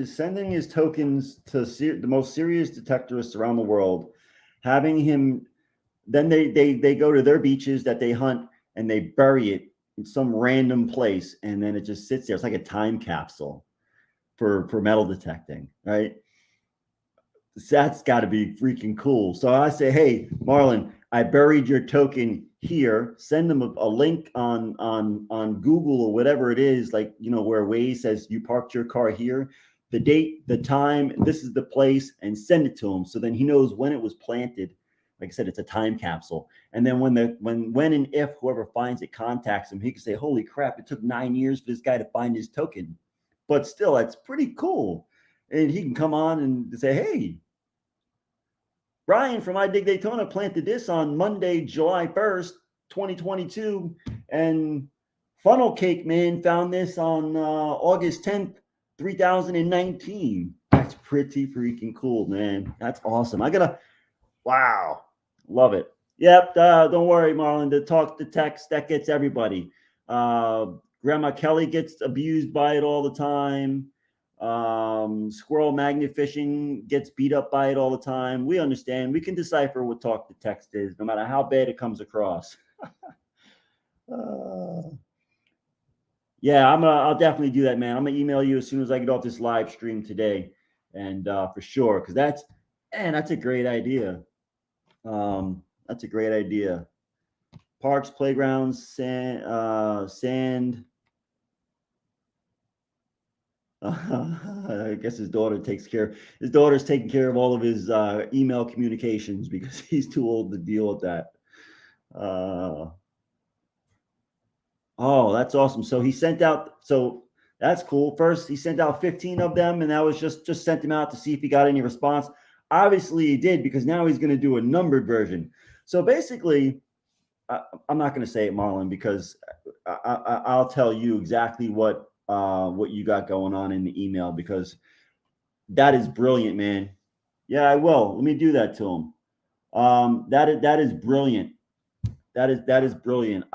his tokens to the most serious detectorists around the world, having him. Then they go to their beaches that they hunt and they bury it in some random place, and then it just sits there. It's like a time capsule for metal detecting, right? That's got to be freaking cool. So I say, hey, Marlon, I buried your token here. Send them a link on Google or whatever it is, like, where Waze says you parked your car here, the date, the time, this is the place, and send it to him. So then he knows when it was planted. Like I said, it's a time capsule. And then when and if whoever finds it contacts him, he can say, holy crap, it took 9 years for this guy to find his token. But still, that's pretty cool. And he can come on and say, hey, Brian from I Dig Daytona planted this on Monday, July 1st, 2022. And Funnel Cake Man found this on August 10th, 2019. That's pretty freaking cool, man. That's awesome. Wow. Love it. Yep. Don't worry, Marlon. The text, that gets everybody. Grandma Kelly gets abused by it all the time. Squirrel magnet fishing gets beat up by it all the time. We understand. We can decipher what talk to text is, no matter how bad it comes across. Yeah, I'll definitely do that, man. I'm gonna email you as soon as I get off this live stream today, and for sure, because that's a great idea. That's a great idea. Parks, playgrounds, sand. I guess his daughter's taking care of all of his email communications because he's too old to deal with that. Oh, that's awesome. So he sent out, so that's cool. First, he sent out 15 of them, and that was just sent him out to see if he got any response. Obviously, he did, because now he's going to do a numbered version. So basically, I'm not going to say it, Marlon, because I'll tell you exactly what you got going on in the email, because that is brilliant, man. Yeah, I will. Let me do that to him. That is brilliant. That is brilliant.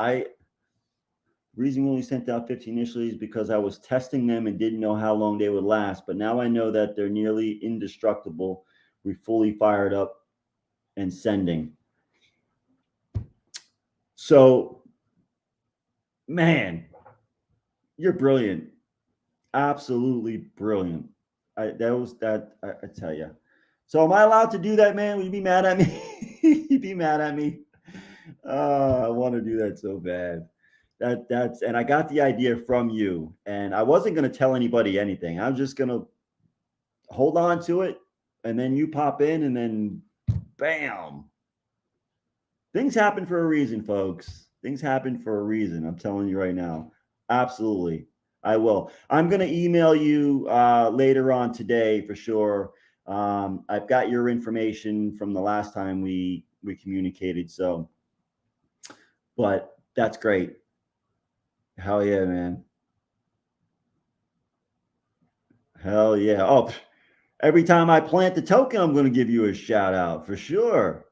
Reason we only sent out 15 initially is because I was testing them and didn't know how long they would last. But now I know that they're nearly indestructible. We fully fired up and sending. So, man, you're brilliant. Absolutely brilliant. I tell you. So am I allowed to do that, man? Will you be mad at me? You'd be mad at me. I want to do that so bad. That's and I got the idea from you, and I wasn't going to tell anybody anything. I'm just going to hold on to it, and then you pop in, and then bam. Things happen for a reason, folks. Things happen for a reason. I'm telling you right now. Absolutely. I will. I'm going to email you later on today for sure. I've got your information from the last time we communicated. So, but that's great. Hell yeah, man. Hell yeah. Oh, every time I plant the token, I'm going to give you a shout out for sure.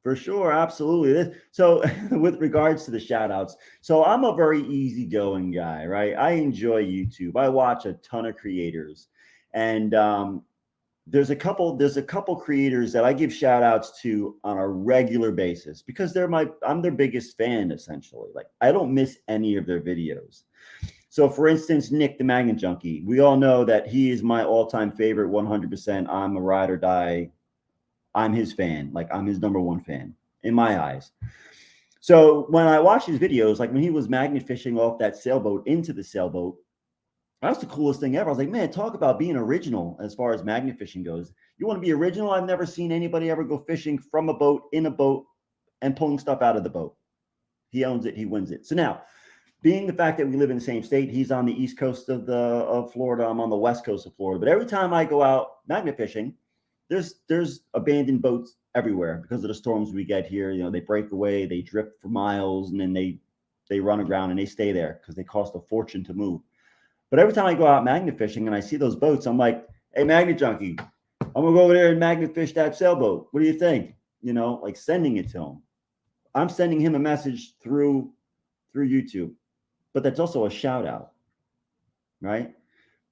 For sure, absolutely. So, with regards to the shout outs, so I'm a very easygoing guy, right? I enjoy YouTube. I watch a ton of creators, and there's a couple creators that I give shout outs to on a regular basis because I'm their biggest fan, essentially. Like, I don't miss any of their videos. So, for instance, Nick the Magnet Junkie, we all know that he is my all-time favorite 100%. I'm a ride or die. I'm his fan. Like, I'm his number one fan in my eyes. So when I watch his videos, like when he was magnet fishing off that sailboat into the sailboat, that's the coolest thing ever. I was like, man, talk about being original as far as magnet fishing goes. You want to be original? I've never seen anybody ever go fishing from a boat, in a boat, and pulling stuff out of the boat. He owns it. He wins it. So now, being the fact that we live in the same state, he's on the east coast of Florida. I'm on the west coast of Florida. But every time I go out magnet fishing, there's abandoned boats everywhere because of the storms we get here. You know, they break away, they drift for miles, and then they run aground and they stay there because they cost a fortune to move. But every time I go out magnet fishing and I see those boats, I'm like, hey, Magnet Junkie, I'm gonna go over there and magnet fish that sailboat. What do you think? You know, like sending it to him. I'm sending him a message through YouTube, but that's also a shout out, right?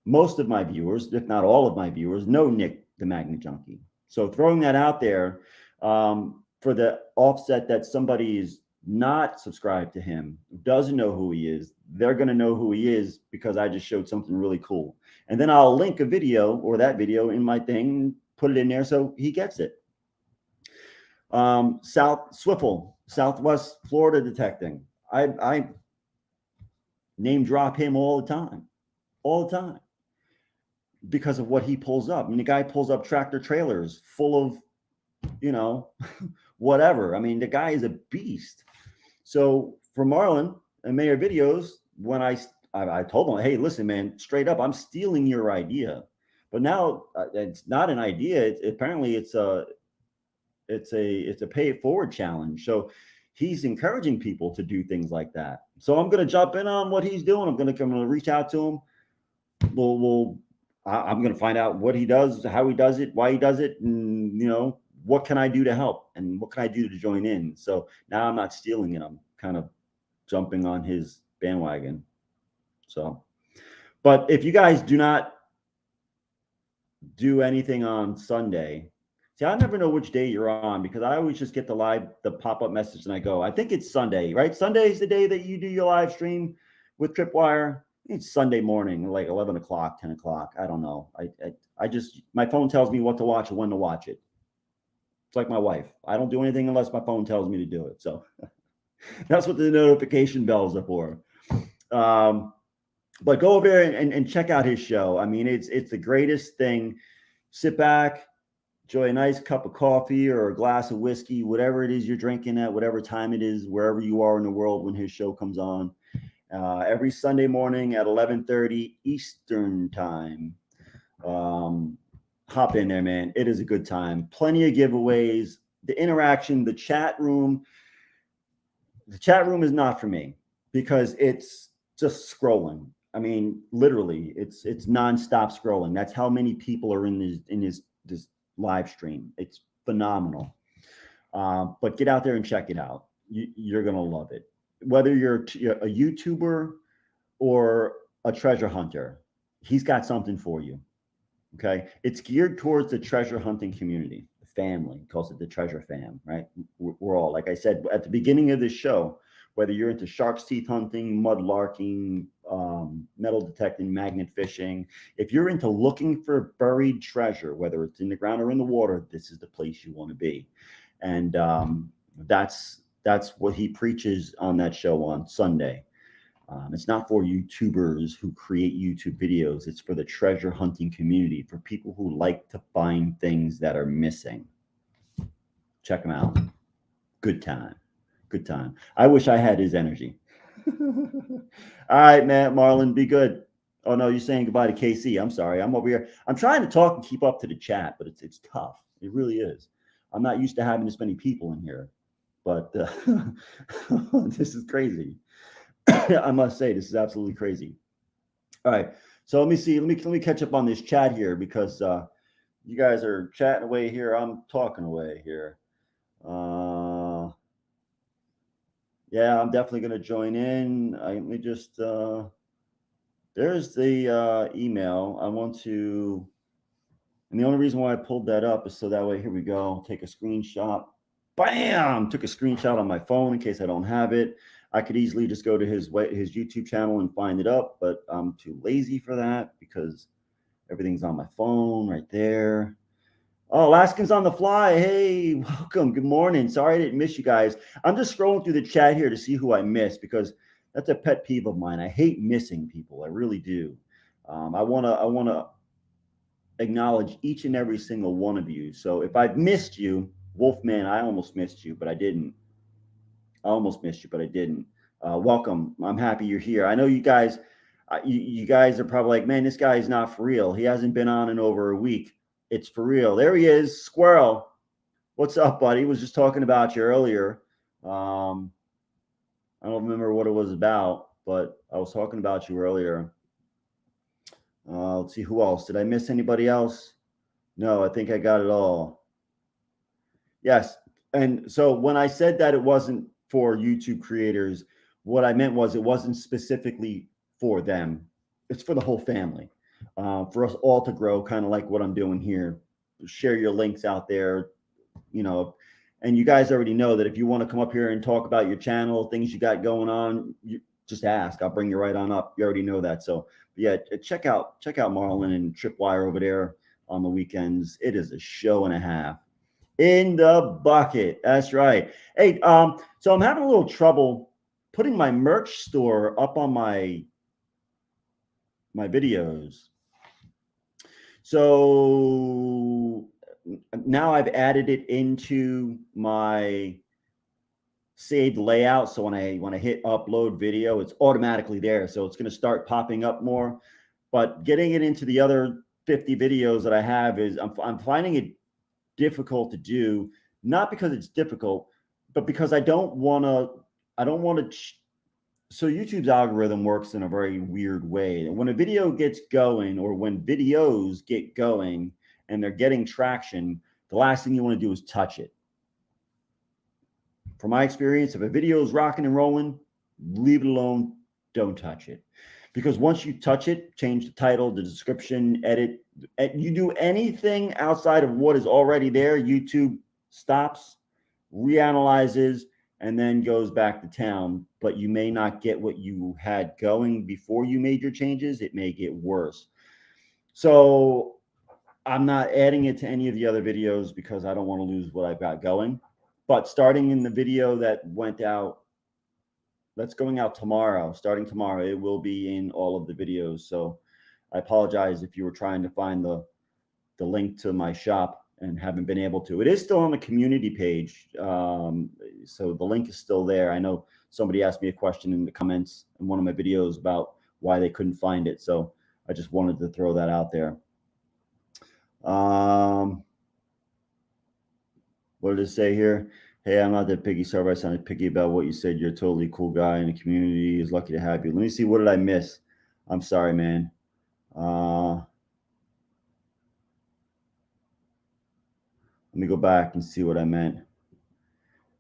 Most of my viewers, if not all of my viewers, know Nick the Magnet Junkie. So throwing that out there for the offset that somebody is not subscribed to him, doesn't know who he is, they're going to know who he is because I just showed something really cool. And then I'll link a video or that video in my thing, put it in there so he gets it. Southwest Florida Detecting. I name drop him all the time. Because of what he pulls up. I mean, the guy pulls up tractor trailers full of, you know, whatever. I mean, the guy is a beast. So for Marlon and Mayor Videos, when I told him, hey, listen, man, straight up, I'm stealing your idea. But now it's not an idea. Apparently it's a pay it forward challenge. So he's encouraging people to do things like that. So I'm going to jump in on what he's doing. I'm going to reach out to him. I'm going to find out what he does, how he does it, why he does it, and, you know, what can I do to help and what can I do to join in? So now I'm not stealing it. I'm kind of jumping on his bandwagon. So, but if you guys do not do anything on Sunday, see, I never know which day you're on because I always just get the pop-up message and I go, I think it's Sunday, right? Sunday is the day that you do your live stream with Tripwire. It's Sunday morning, like 11 o'clock, 10 o'clock. I don't know. I just, my phone tells me what to watch and when to watch it. It's like my wife. I don't do anything unless my phone tells me to do it. So that's what the notification bells are for. But go over there and check out his show. I mean, it's the greatest thing. Sit back, enjoy a nice cup of coffee or a glass of whiskey, whatever it is you're drinking at, whatever time it is, wherever you are in the world when his show comes on. Every Sunday morning at 11:30 Eastern time. Hop in there, man. It is a good time. Plenty of giveaways. The interaction, the chat room. the chat room is not for me because it's just scrolling. I mean, literally, it's nonstop scrolling. That's how many people are in this live stream. It's phenomenal. But get out there and check it out. You're gonna love it. Whether you're a YouTuber or a treasure hunter, he's got something for you. Okay, it's geared towards the treasure hunting community, the family. He calls it the treasure fam, right? We're all, like I said at the beginning of this show, whether you're into shark's teeth hunting, mud larking, metal detecting, magnet fishing, if you're into looking for buried treasure, whether it's in the ground or in the water, this is the place you want to be. And that's what he preaches on that show on Sunday. It's not for YouTubers who create YouTube videos. It's for the treasure hunting community, for people who like to find things that are missing. Check him out. Good time. Good time. I wish I had his energy. All right, Matt, Marlon, be good. Oh, no, you're saying goodbye to KC. I'm sorry. I'm over here. I'm trying to talk and keep up to the chat, but it's tough. It really is. I'm not used to having this many people in here, but this is crazy. I must say, this is absolutely crazy. All right, so let me see. Let me catch up on this chat here because you guys are chatting away here. I'm talking away here. Yeah, I'm definitely going to join in. Let me just. There's the email. I want to. And the only reason why I pulled that up is so that way. Here we go. Take a screenshot. Bam! Took a screenshot on my phone in case I don't have it. I could easily just go to his YouTube channel and find it up, but I'm too lazy for that because everything's on my phone right there. Oh, Alaskan's on the fly. Hey, welcome. Good morning. Sorry I didn't miss you guys. I'm just scrolling through the chat here to see who I missed because that's a pet peeve of mine. I hate missing people. I really do. I wanna acknowledge each and every single one of you. So if I've missed you, Wolfman, I almost missed you, but I didn't. Welcome. I'm happy you're here. I know you guys. You guys are probably like, man, this guy is not for real. He hasn't been on in over a week. It's for real. There he is, Squirrel. What's up, buddy? Was just talking about you earlier. I don't remember what it was about, but I was talking about you earlier. Let's see who else. Did I miss anybody else? No, I think I got it all. Yes. And so when I said that it wasn't for YouTube creators, what I meant was it wasn't specifically for them. It's for the whole family, for us all to grow, kind of like what I'm doing here. Share your links out there, and you guys already know that if you want to come up here and talk about your channel, things you got going on, you just ask. I'll bring you right on up. You already know that. So yeah, check out Marlon and Tripwire over there on the weekends. It is a show and a half. In the bucket. That's right. Hey, so I'm having a little trouble putting my merch store up on my videos. So now I've added it into my saved layout. So when I hit upload video, it's automatically there. So it's going to start popping up more. But getting it into the other 50 videos that I have is I'm finding it difficult to do, not because it's difficult, but because I don't want to. So YouTube's algorithm works in a very weird way. When a video gets going, or when videos get going and they're getting traction, the last thing you want to do is touch it. From my experience, if a video is rocking and rolling, leave it alone. Don't touch it. Because once you touch it, change the title, the description, edit, you do anything outside of what is already there, YouTube stops, reanalyzes, and then goes back to town. But you may not get what you had going before you made your changes. It may get worse. So I'm not adding it to any of the other videos because I don't want to lose what I've got going. But starting in the video that went out, that's going out tomorrow, starting tomorrow, it will be in all of the videos. So I apologize if you were trying to find the link to my shop and haven't been able to. It is still on the community page. So the link is still there. I know somebody asked me a question in the comments in one of my videos about why they couldn't find it. So I just wanted to throw that out there. What did it say here? Hey, I'm not that picky. Sorry if I sounded picky about what you said. You're a totally cool guy, and the community is lucky to have you. Let me see. What did I miss? I'm sorry, man. Let me go back and see what I meant.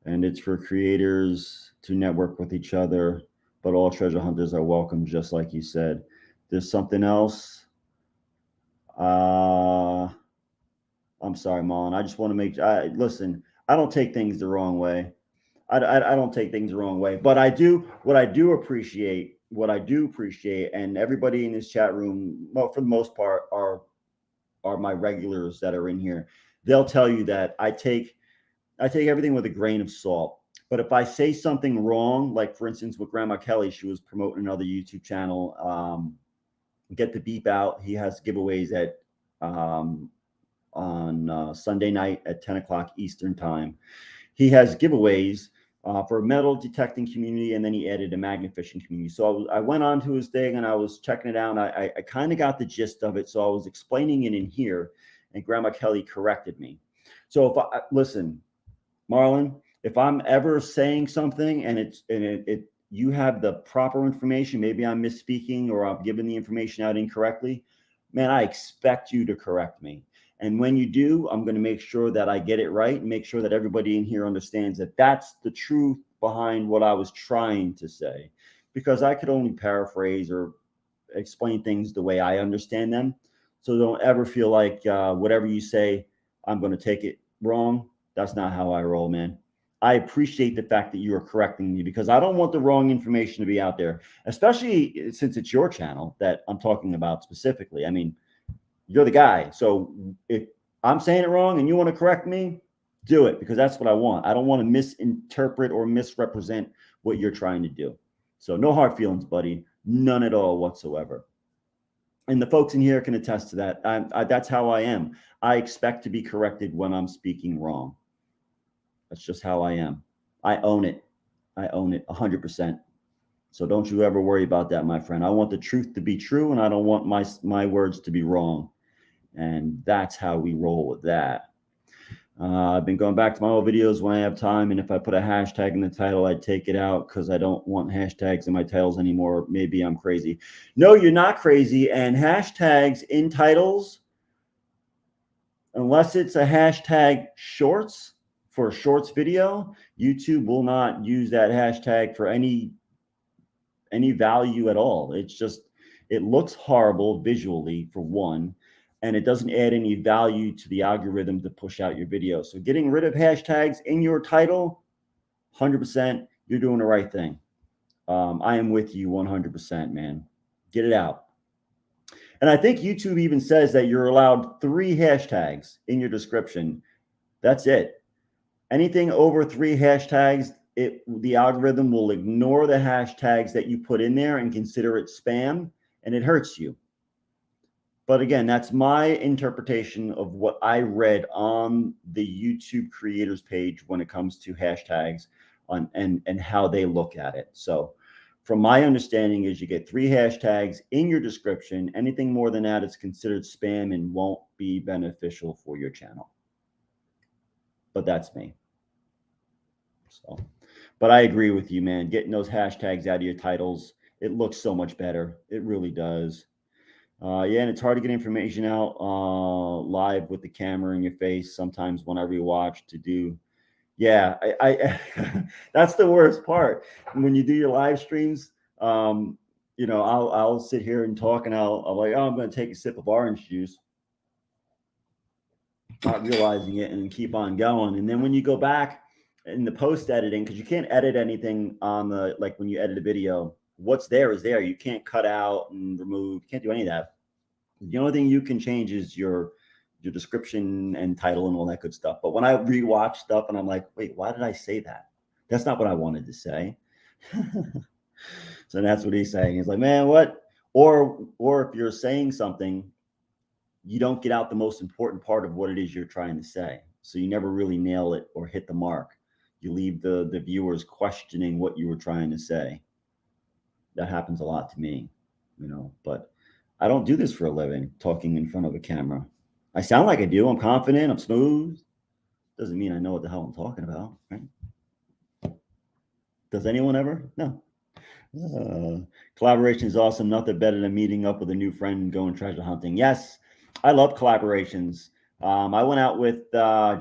And it's for creators to network with each other, but all treasure hunters are welcome, just like you said. There's something else. I'm sorry, Mullen. I just want to listen. I don't take things the wrong way. I don't take things the wrong way, but I do. What I do appreciate, and everybody in this chat room, well, for the most part, are my regulars that are in here. They'll tell you that I take everything with a grain of salt. But if I say something wrong, like for instance with Grandma Kelly, she was promoting another YouTube channel. Get the beep out. He has giveaways at on Sunday night at 10 o'clock Eastern time. He has giveaways for a metal detecting community, and then he added a magnet fishing community. So I went on to his thing and I was checking it out. And I kind of got the gist of it. So I was explaining it in here, and Grandma Kelly corrected me. So if I listen, Marlon, if I'm ever saying something and you have the proper information, maybe I'm misspeaking or I'm giving the information out incorrectly, man, I expect you to correct me. And when you do, I'm going to make sure that I get it right and make sure that everybody in here understands that that's the truth behind what I was trying to say, because I could only paraphrase or explain things the way I understand them. So don't ever feel like whatever you say, I'm going to take it wrong. That's not how I roll, man. I appreciate the fact that you are correcting me, because I don't want the wrong information to be out there, especially since it's your channel that I'm talking about specifically. I mean, you're the guy. So if I'm saying it wrong and you want to correct me, do it, because that's what I want. I don't want to misinterpret or misrepresent what you're trying to do. So no hard feelings, buddy. None at all whatsoever. And the folks in here can attest to that. That's how I am. I expect to be corrected when I'm speaking wrong. That's just how I am. I own it. I own it 100%. So don't you ever worry about that, my friend. I want the truth to be true, and I don't want my words to be wrong. And that's how we roll with that. I've been going back to my old videos when I have time, and if I put a hashtag in the title, I take it out because I don't want hashtags in my titles anymore. Maybe I'm crazy. No, you're not crazy. And hashtags in titles, unless it's a hashtag shorts for a shorts video, YouTube will not use that hashtag for any value at all. It's just, it looks horrible visually for one, and it doesn't add any value to the algorithm to push out your video. So getting rid of hashtags in your title, 100%, you're doing the right thing. I am with you 100%, man. Get it out. And I think YouTube even says that you're allowed 3 hashtags in your description. That's it. Anything over 3 hashtags, the algorithm will ignore the hashtags that you put in there and consider it spam, and it hurts you. But again, that's my interpretation of what I read on the YouTube creators page when it comes to hashtags and how they look at it. So from my understanding is you get 3 hashtags in your description. Anything more than that is considered spam and won't be beneficial for your channel. But that's me. So, but I agree with you, man. Getting those hashtags out of your titles, it looks so much better. It really does. Yeah, and it's hard to get information out live with the camera in your face. Sometimes when I rewatch to do, yeah, I that's the worst part. When you do your live streams, you know, I'll sit here and talk, and I'll like, oh, I'm going to take a sip of orange juice, not realizing it, and keep on going. And then when you go back in the post editing, because you can't edit anything on the, like when you edit a video, what's there is there. You can't cut out and remove. You can't do any of that. The only thing you can change is your description and title and all that good stuff. But when I rewatch stuff and I'm like, wait, why did I say that? That's not what I wanted to say. So that's what he's saying. He's like, man, what? Or if you're saying something, you don't get out the most important part of what it is you're trying to say. So you never really nail it or hit the mark. You leave the viewers questioning what you were trying to say. That happens a lot to me, you know, but I don't do this for a living, talking in front of a camera. I sound like I do. I'm confident. I'm smooth. Doesn't mean I know what the hell I'm talking about, right? Does anyone ever? No. Collaboration is awesome. Nothing better than meeting up with a new friend and going treasure hunting. Yes, I love collaborations. I went out with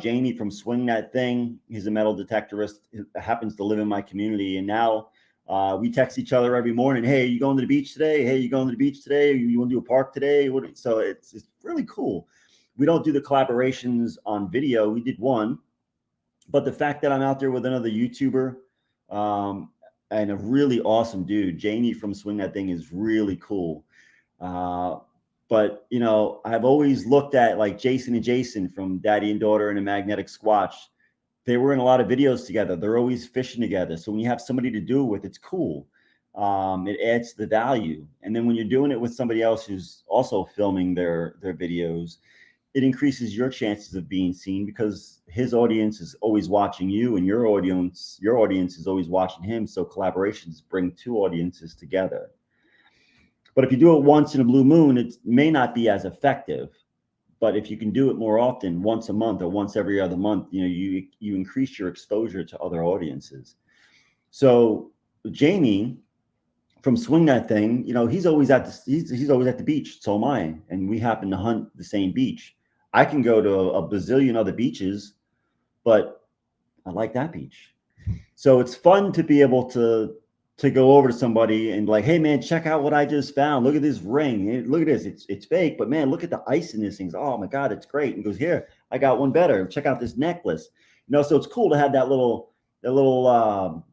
Jamie from Swing That Thing. He's a metal detectorist. He happens to live in my community. And now we text each other every morning. Hey, you going to the beach today? Hey, you going to the beach today? You want to do a park today? So it's really cool. We don't do the collaborations on video. We did one. But the fact that I'm out there with another YouTuber and a really awesome dude, Jamie from Swing That Thing, is really cool. But, you know, I've always looked at like Jason and Jason from Daddy and Daughter and a Magnetic Squatch. They were in a lot of videos together. They're always fishing together. So when you have somebody to do it with, it's cool. It adds to the value. And then when you're doing it with somebody else who's also filming their videos, it increases your chances of being seen because his audience is always watching you and your audience is always watching him. So collaborations bring two audiences together. But if you do it once in a blue moon, it may not be as effective. But if you can do it more often, once a month or once every other month, you know, you increase your exposure to other audiences. So Jamie from Swing That Thing, you know, he's always at the beach. So am I, and we happen to hunt the same beach. I can go to a bazillion other beaches, but I like that beach. So it's fun to be able to go over to somebody and like, hey man, check out what I just found. Look at this ring. Look at this. It's fake, but man, look at the ice in this thing. Oh my God, it's great. And goes, here, I got one better. Check out this necklace. You know, so it's cool to have that little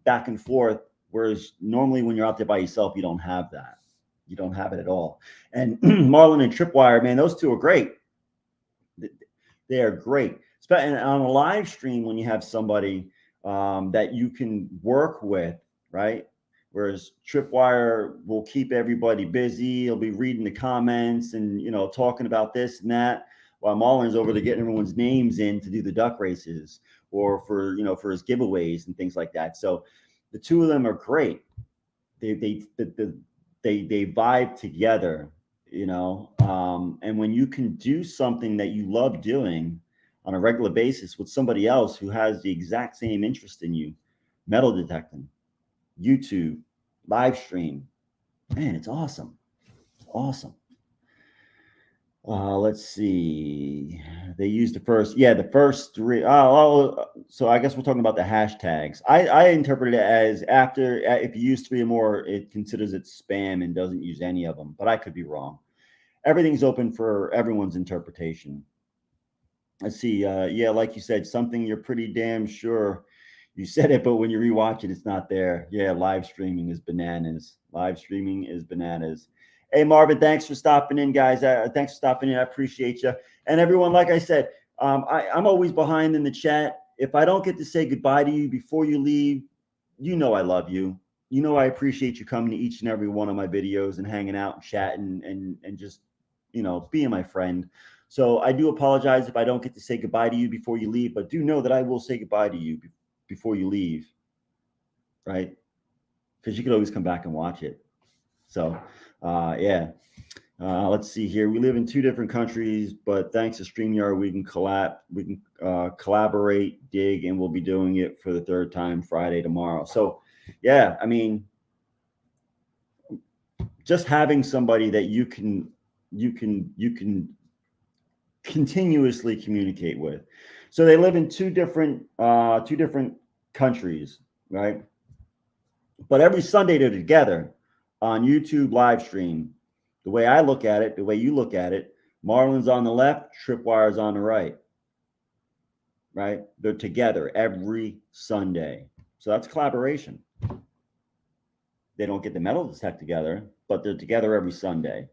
back and forth. Whereas normally when you're out there by yourself, you don't have that. You don't have it at all. And Marlon and Tripwire, man, those two are great. They are great. And on a live stream, when you have somebody that you can work with, right? Whereas Tripwire will keep everybody busy. He'll be reading the comments and, you know, talking about this and that, while Marlon's over there getting everyone's names in to do the duck races or for, you know, for his giveaways and things like that. So the two of them are great. They vibe together, you know. And when you can do something that you love doing on a regular basis with somebody else who has the exact same interest in you, metal detecting, YouTube, live stream, man, it's awesome. It's awesome. Let's see. They used the first three. So I guess we're talking about the hashtags. I interpret it as if you use three or more, it considers it spam and doesn't use any of them. But I could be wrong. Everything's open for everyone's interpretation. Let's see. Yeah, like you said, something you're pretty damn sure you said it, but when you rewatch it, it's not there. Yeah, live streaming is bananas. Live streaming is bananas. Hey, Marvin, thanks for stopping in, guys. Thanks for stopping in. I appreciate you. And everyone, like I said, I'm always behind in the chat. If I don't get to say goodbye to you before you leave, you know I love you. You know I appreciate you coming to each and every one of my videos and hanging out and chatting and just, you know, being my friend. So I do apologize if I don't get to say goodbye to you before you leave, but do know that I will say goodbye to you before you leave, right? Because you could always come back and watch it. So, yeah. Let's see here. We live in two different countries, but thanks to StreamYard, we can collaborate, dig, and we'll be doing it for the third time Friday tomorrow. So, yeah, I mean, just having somebody that you can continuously communicate with. So they live in two different countries, right? But every Sunday they're together on YouTube live stream. The way I look at it, the way you look at it, Marlon's on the left, Tripwire's on the right. Right? They're together every Sunday. So that's collaboration. They don't get the metal detect together, but they're together every Sunday.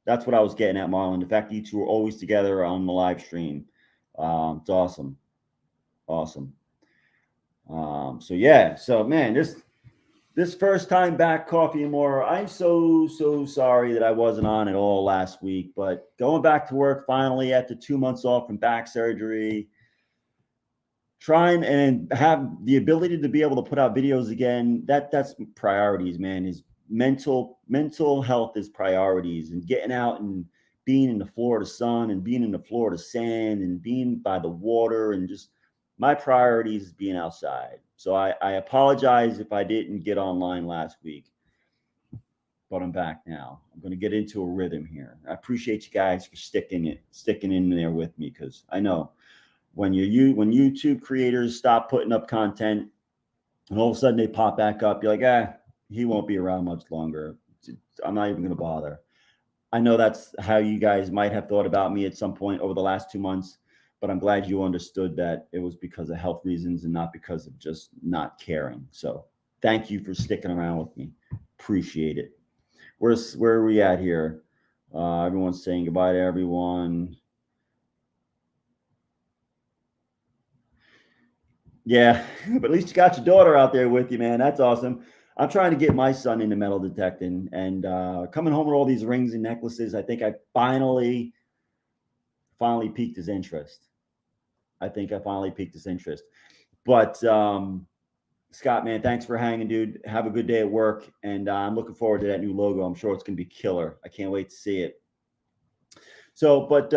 That's what I was getting at, Marlon. The fact that you two are always together on the live stream. It's awesome. Awesome. So yeah. So man, this first time back, Coffee and More, I'm so sorry that I wasn't on at all last week, but going back to work finally after 2 months off from back surgery, trying and have the ability to be able to put out videos again, that's priorities, man. Is mental health is priorities, and getting out and being in the Florida sun and being in the Florida sand and being by the water, and just my priorities is being outside. So I apologize if I didn't get online last week, but I'm back now. I'm going to get into a rhythm here. I appreciate you guys for sticking in there with me, because I know when YouTube creators stop putting up content and all of a sudden they pop back up, you're like, he won't be around much longer. I'm not even going to bother. I know that's how you guys might have thought about me at some point over the last 2 months, but I'm glad you understood that it was because of health reasons and not because of just not caring. So thank you for sticking around with me. Appreciate it. Where are we at here? Everyone's saying goodbye to everyone. Yeah, but at least you got your daughter out there with you, man. That's awesome. I'm trying to get my son into metal detecting, and coming home with all these rings and necklaces, I think I finally piqued his interest. But Scott, man, thanks for hanging, dude. Have a good day at work, and I'm looking forward to that new logo. I'm sure it's going to be killer. I can't wait to see it. So, but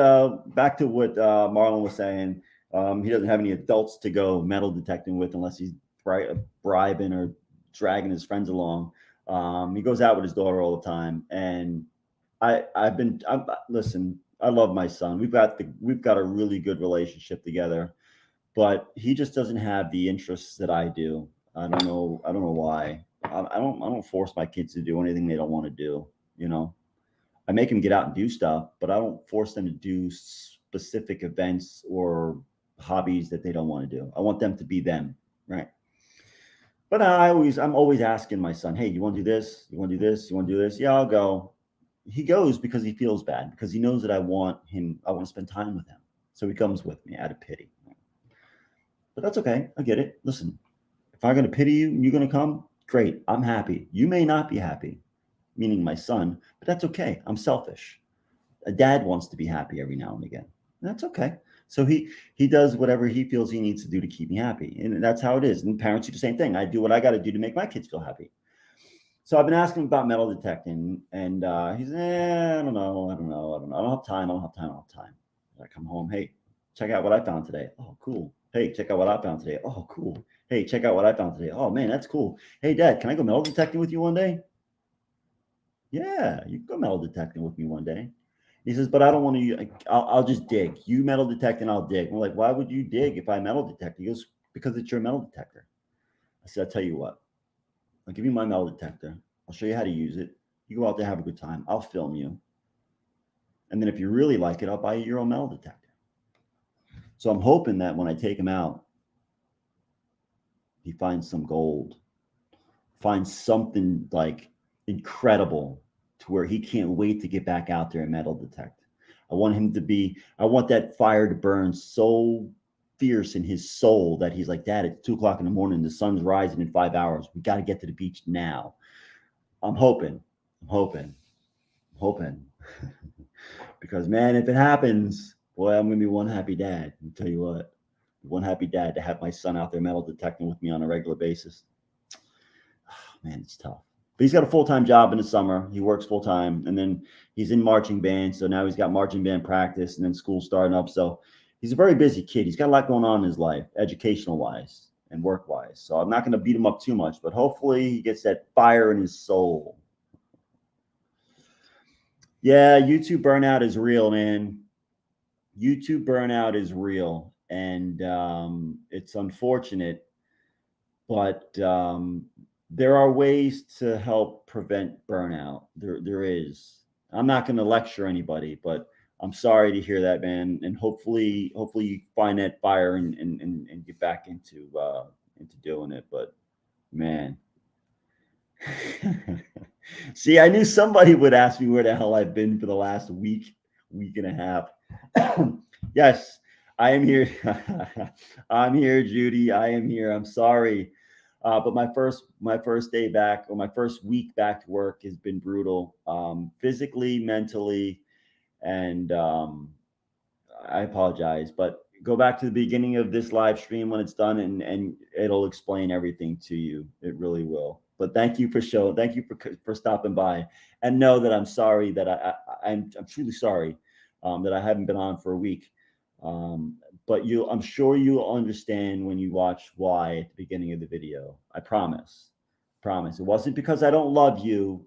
back to what Marlon was saying. He doesn't have any adults to go metal detecting with unless he's bribing or dragging his friends along. He goes out with his daughter all the time, and listen. I love my son. We've got a really good relationship together, but he just doesn't have the interests that I do. I don't know why. I don't force my kids to do anything they don't want to do. You know, I make them get out and do stuff, but I don't force them to do specific events or hobbies that they don't want to do. I want them to be them, right? But I'm always asking my son, hey, you want to do this? You want to do this? You want to do this? Yeah, I'll go. He goes because he feels bad, because he knows that I want to spend time with him. So he comes with me out of pity. But that's okay. I get it. Listen, if I'm going to pity you and you're going to come, great. I'm happy. You may not be happy, meaning my son, but that's okay. I'm selfish. A dad wants to be happy every now and again. And that's okay. So he does whatever he feels he needs to do to keep me happy. And that's how it is. And parents do the same thing. I do what I got to do to make my kids feel happy. So I've been asking him about metal detecting, and he's, I don't know. I don't have time. I come home. Hey, check out what I found today. Oh, cool. Hey, check out what I found today. Oh, cool. Hey, check out what I found today. Oh, man, that's cool. Hey, Dad, can I go metal detecting with you one day? Yeah, you can go metal detecting with me one day. He says, but I don't want to. I'll just dig. You metal detect and I'll dig. We're like, why would you dig if I metal detect? He goes, because it's your metal detector. I said, I'll tell you what. I'll give you my metal detector. I'll show you how to use it. You go out there, have a good time. I'll film you. And then if you really like it, I'll buy you your own metal detector. So I'm hoping that when I take him out, he finds some gold, finds something like incredible to where he can't wait to get back out there and metal detect. I want that fire to burn so fierce in his soul that he's like, Dad, it's 2:00 in the morning. The sun's rising in 5 hours. We got to get to the beach now. I'm hoping. Because, man, if it happens, boy, I'm going to be one happy dad. I'll tell you what, one happy dad to have my son out there metal detecting with me on a regular basis. Oh, man, it's tough. But he's got a full-time job in the summer. He works full-time, and then he's in marching band. So now he's got marching band practice, and then school starting up. So he's a very busy kid. He's got a lot going on in his life, educational-wise and work-wise. So I'm not going to beat him up too much, but hopefully he gets that fire in his soul. Yeah, YouTube burnout is real, man. YouTube burnout is real, and it's unfortunate, but there are ways to help prevent burnout. There is. I'm not going to lecture anybody, but I'm sorry to hear that, man. And hopefully you find that fire and get back into doing it. But man. See, I knew somebody would ask me where the hell I've been for the last week and a half. Yes, I am here. I'm here, Judy. I am here. I'm sorry. But my first day back, or my first week back to work, has been brutal, physically, mentally, and I apologize. But go back to the beginning of this live stream when it's done, and it'll explain everything to you. It really will. But thank you for stopping by, and know that I'm sorry that I'm truly sorry that I haven't been on for a week. but I'm sure you'll understand when you watch why at the beginning of the video. I promise. Promise. It wasn't because I don't love you.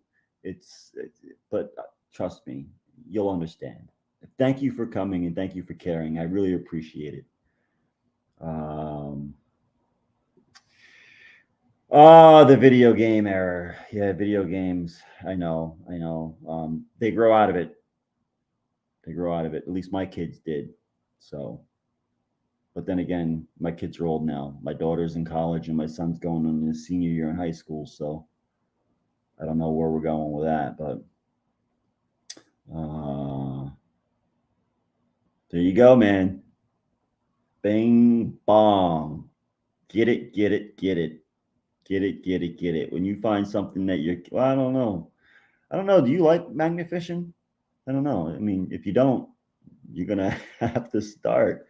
But trust me, you'll understand. Thank you for coming and thank you for caring. I really appreciate it. The video game error. Yeah, video games. I know. They grow out of it. At least my kids did. So, but then again, my kids are old now. My daughter's in college and my son's going on his senior year in high school. So I don't know where we're going with that, but there you go, man. Bing bong. Get it. When you find something that I don't know. Do you like magnet fishing? I don't know. I mean, if you don't, you're going to have to start.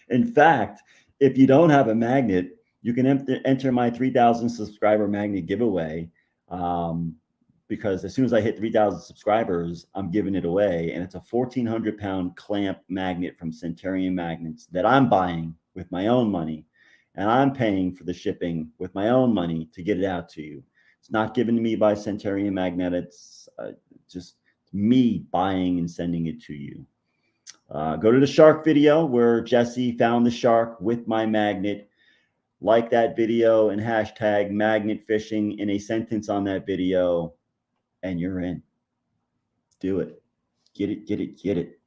In fact, if you don't have a magnet, you can enter my 3,000 subscriber magnet giveaway. Because as soon as I hit 3,000 subscribers, I'm giving it away. And it's a 1,400 pound clamp magnet from Centurion Magnets that I'm buying with my own money. And I'm paying for the shipping with my own money to get it out to you. It's not given to me by Centurion Magnet. It's just me buying and sending it to you. Go to the shark video where Jesse found the shark with my magnet. Like that video and hashtag magnet fishing in a sentence on that video, and you're in. Do it. Get it.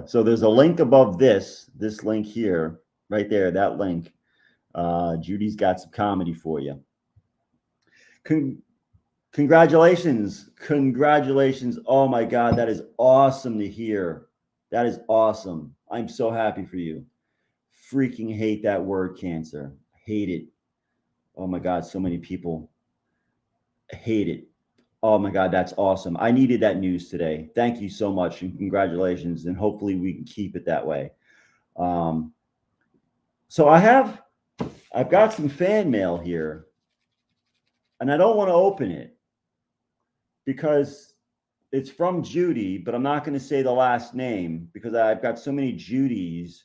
So there's a link above this link here, right there, that link. Judy's got some comedy for you. Congratulations. Oh my God, that is awesome to hear. That is awesome. I'm so happy for you. Freaking hate that word cancer. Hate it. Oh my God, so many people hate it. Oh my God, that's awesome. I needed that news today. Thank you so much and congratulations. And hopefully we can keep it that way. So I've got some fan mail here and I don't want to open it because it's from Judy, but I'm not going to say the last name because I've got so many Judys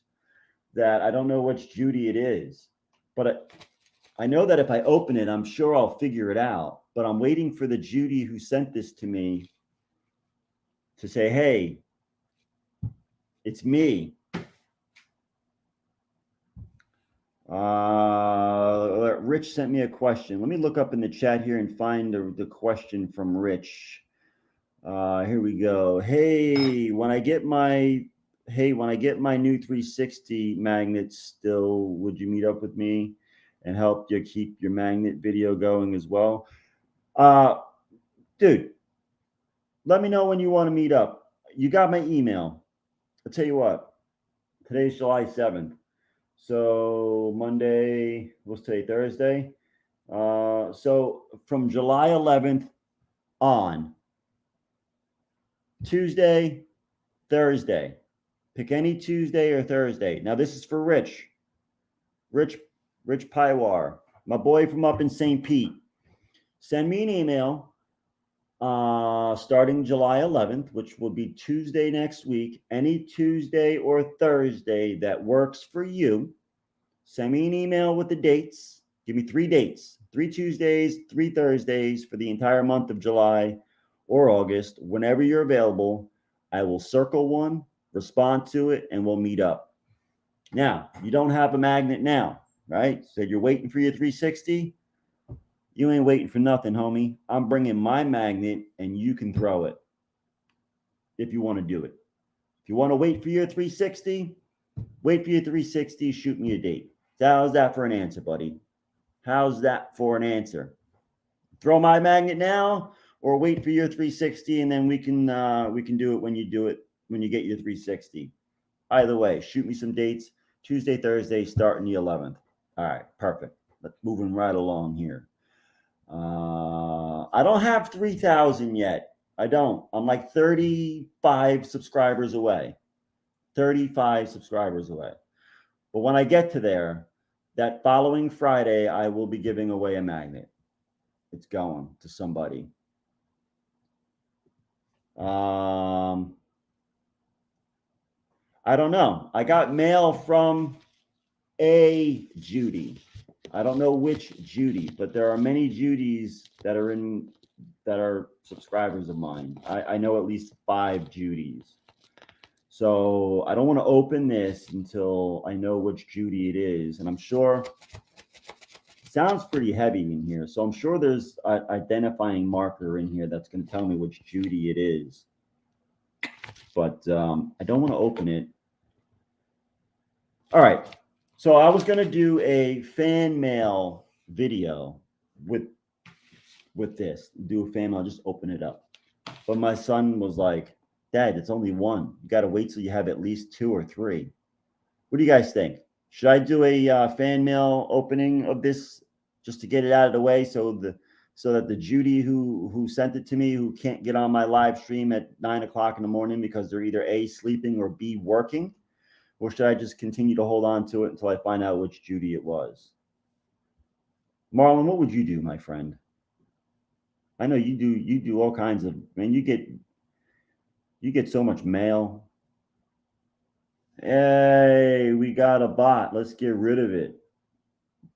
that I don't know which Judy it is. But I know that if I open it, I'm sure I'll figure it out. But I'm waiting for the Judy who sent this to me to say, hey, it's me. Rich sent me a question. Let me look up in the chat here and find the question from Rich. Here we go. Hey, when I get my new 360 magnets still, would you meet up with me and help you keep your magnet video going as well? Dude, let me know when you want to meet up. You got my email. I'll tell you what, today's July 7th. So Monday, what's today, Thursday? So from July 11th on, Tuesday, Thursday, pick any Tuesday or Thursday. Now this is for Rich Pywar, my boy from up in St. Pete. Send me an email starting July 11th, which will be Tuesday next week. Any Tuesday or Thursday that works for you. Send me an email with the dates. Give me 3 dates, 3 Tuesdays, 3 Thursdays for the entire month of July or August. Whenever you're available, I will circle one, respond to it, and we'll meet up. Now, you don't have a magnet now, right? So you're waiting for your 360. You ain't waiting for nothing, homie. I'm bringing my magnet and you can throw it if you want to do it. If you want to wait for your 360, wait for your 360, shoot me a date. How's that for an answer, buddy? How's that for an answer? Throw my magnet now or wait for your 360 and then we can do it when you get your 360. Either way, shoot me some dates. Tuesday, Thursday, starting the 11th. All right, perfect. Let's moving right along here. I don't have 3,000 yet. I don't. I'm like 35 subscribers away. 35 subscribers away. But when I get to there, that following Friday, I will be giving away a magnet. It's going to somebody. I don't know. I got mail from a Judy. I don't know which Judy, but there are many Judys that are subscribers of mine. I know at least 5 Judys. So I don't want to open this until I know which Judy it is. And I'm sure it sounds pretty heavy in here. So I'm sure there's an identifying marker in here that's going to tell me which Judy it is. But I don't want to open it. All right. So I was going to do a fan mail video with this. Do a fan mail, just open it up. But my son was like, Dad, it's only one. You got to wait till you have at least 2 or 3. What do you guys think? Should I do a fan mail opening of this just to get it out of the way so that the Judy who sent it to me, who can't get on my live stream at 9 o'clock in the morning because they're either A, sleeping, or B, working? Or should I just continue to hold on to it until I find out which Judy it was? Marlon, what would you do, my friend? I know you do all kinds of, man, you get so much mail. Hey, we got a bot. Let's get rid of it.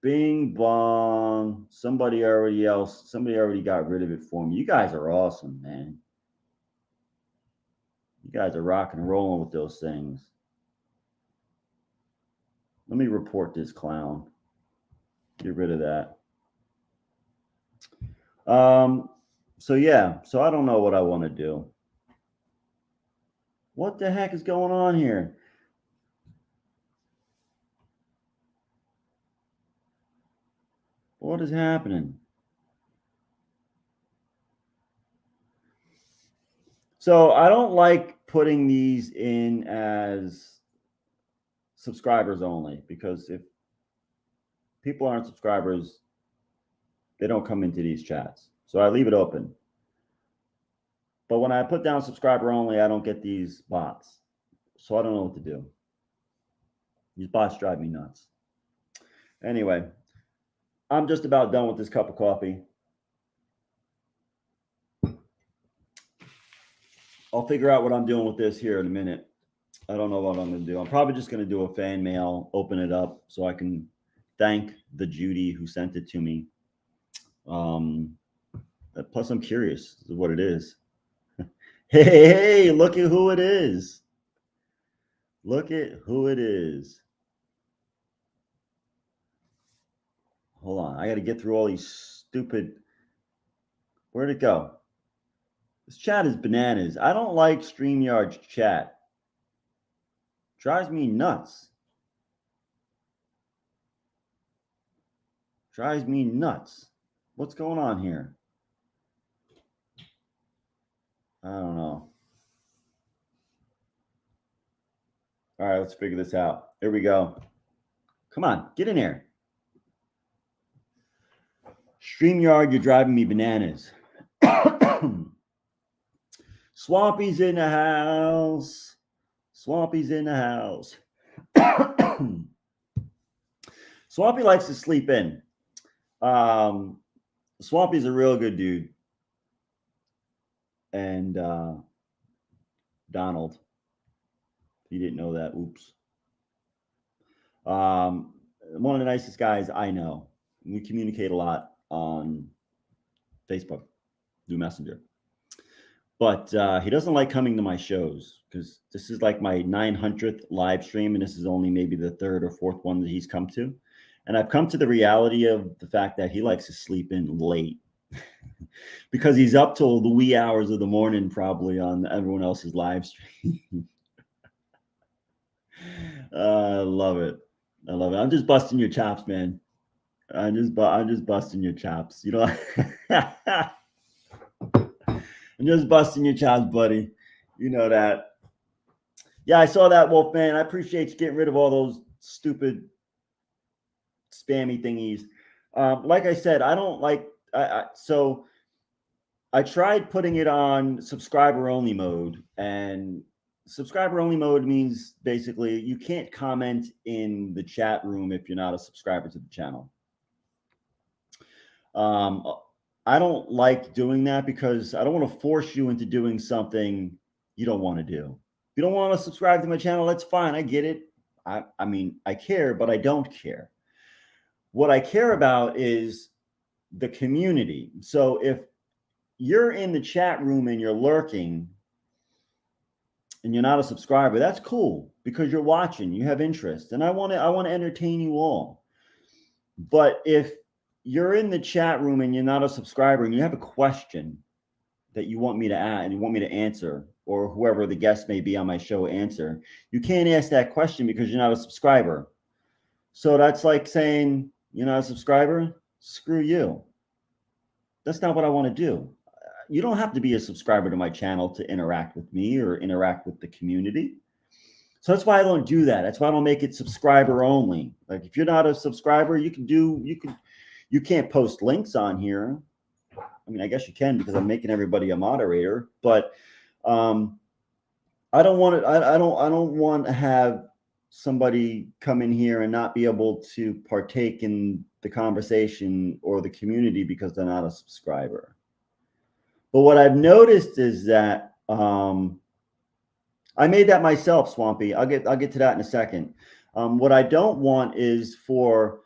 Bing bong. Somebody already got rid of it for me. You guys are awesome, man. You guys are rocking and rolling with those things. Let me report this clown. Get rid of that. So yeah, so I don't know what I want to do. What the heck is going on here? What is happening? So I don't like putting these in as subscribers only, because if people aren't subscribers, they don't come into these chats. So I leave it open. But when I put down subscriber only, I don't get these bots. So I don't know what to do. These bots drive me nuts. Anyway, I'm just about done with this cup of coffee. I'll figure out what I'm doing with this here in a minute. I don't know what I'm going to do. I'm probably just going to do a fan mail, open it up so I can thank the Judy who sent it to me. Plus, I'm curious what it is. Hey, look at who it is. Look at who it is. Hold on. I got to get through all these stupid. Where'd it go? This chat is bananas. I don't like StreamYard's chat. Drives me nuts. Drives me nuts. What's going on here? I don't know. All right, let's figure this out. Here we go. Come on, get in here. StreamYard, you're driving me bananas. Swampy's in the house. Swampy's in the house. Swampy likes to sleep in. Swampy's a real good dude. And Donald, if you didn't know that, oops. One of the nicest guys I know. We communicate a lot on Facebook through Messenger. But he doesn't like coming to my shows because this is like my 900th live stream, and this is only maybe the 3rd or 4th one that he's come to. And I've come to the reality of the fact that he likes to sleep in late because he's up till the wee hours of the morning, probably on everyone else's live stream. I love it. I love it. I'm just busting your chops, man. I'm just busting your chops. You know, I'm just busting your chops, buddy. You know that. Yeah, I saw that, Wolfman. I appreciate you getting rid of all those stupid spammy thingies. Like I said, I don't like. So I tried putting it on subscriber only mode, and subscriber only mode means basically you can't comment in the chat room if you're not a subscriber to the channel. I don't like doing that because I don't want to force you into doing something you don't want to do. you don't want to subscribe to my channel, that's fine. I get it. I mean, I care, but I don't care. What I care about is the community. So if you're in the chat room and you're lurking and you're not a subscriber, that's cool because you're watching, you have interest, and I want to entertain you all. But if you're in the chat room and you're not a subscriber and you have a question that you want me to add and you want me to answer, or whoever the guest may be on my show answer, you can't ask that question because you're not a subscriber. So that's like saying you're not a subscriber, screw you. That's not what I want to do. You don't have to be a subscriber to my channel to interact with me or interact with the community. So that's why I don't do that. That's why I don't make it subscriber only. Like if you're not a subscriber, you can't post links on here. I mean, I guess you can because I'm making everybody a moderator, but I don't want it. I don't want to have somebody come in here and not be able to partake in the conversation or the community because they're not a subscriber. But what I've noticed is that I made that myself, Swampy. I'll get to that in a second. What I don't want is to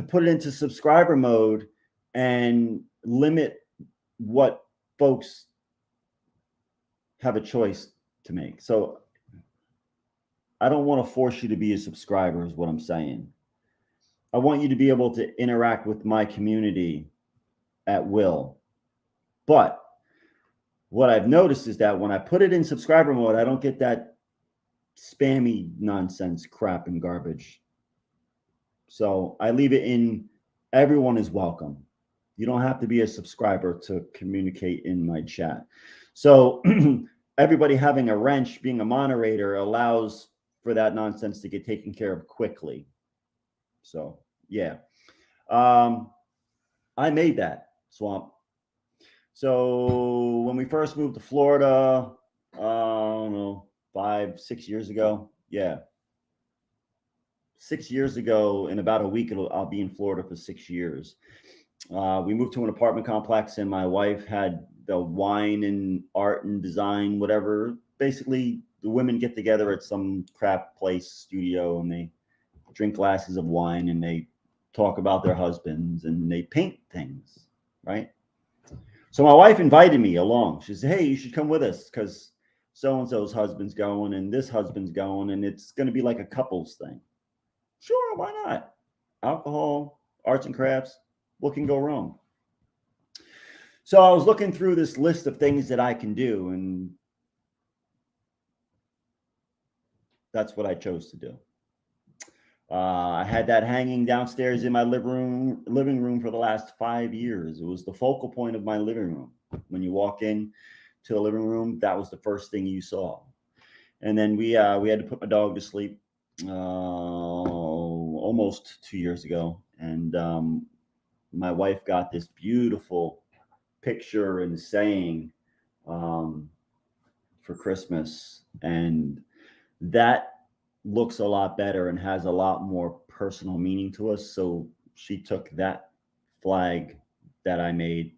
put it into subscriber mode and limit what folks have a choice to make. So I don't want to force you to be a subscriber is what I'm saying. I want you to be able to interact with my community at will. But what I've noticed is that when I put it in subscriber mode, I don't get that spammy nonsense, crap, and garbage. So I leave it in everyone is welcome. You don't have to be a subscriber to communicate in my chat. So everybody having a wrench, being a moderator, allows for that nonsense to get taken care of quickly. So yeah, I made that, Swamp. So when we first moved to Florida, I don't know, 5-6 years ago. Yeah. 6 years ago, in about a week, I'll be in Florida for 6 years. We moved to an apartment complex, and my wife had the wine and art and design, whatever. Basically, the women get together at some crap place studio, and they drink glasses of wine, and they talk about their husbands, and they paint things, right? So my wife invited me along. She said, hey, you should come with us because so-and-so's husband's going and this husband's going, and it's going to be like a couples thing. Sure, why not? Alcohol, arts and crafts, what can go wrong? So I was looking through this list of things that I can do, and that's what I chose to do. I had that hanging downstairs in my living room for the last 5 years. It was the focal point of my living room. When you walk in to the living room, that was the first thing you saw. And then we had to put my dog to sleep almost 2 years ago. And my wife got this beautiful picture and saying for Christmas. And that looks a lot better and has a lot more personal meaning to us. So she took that flag that I made,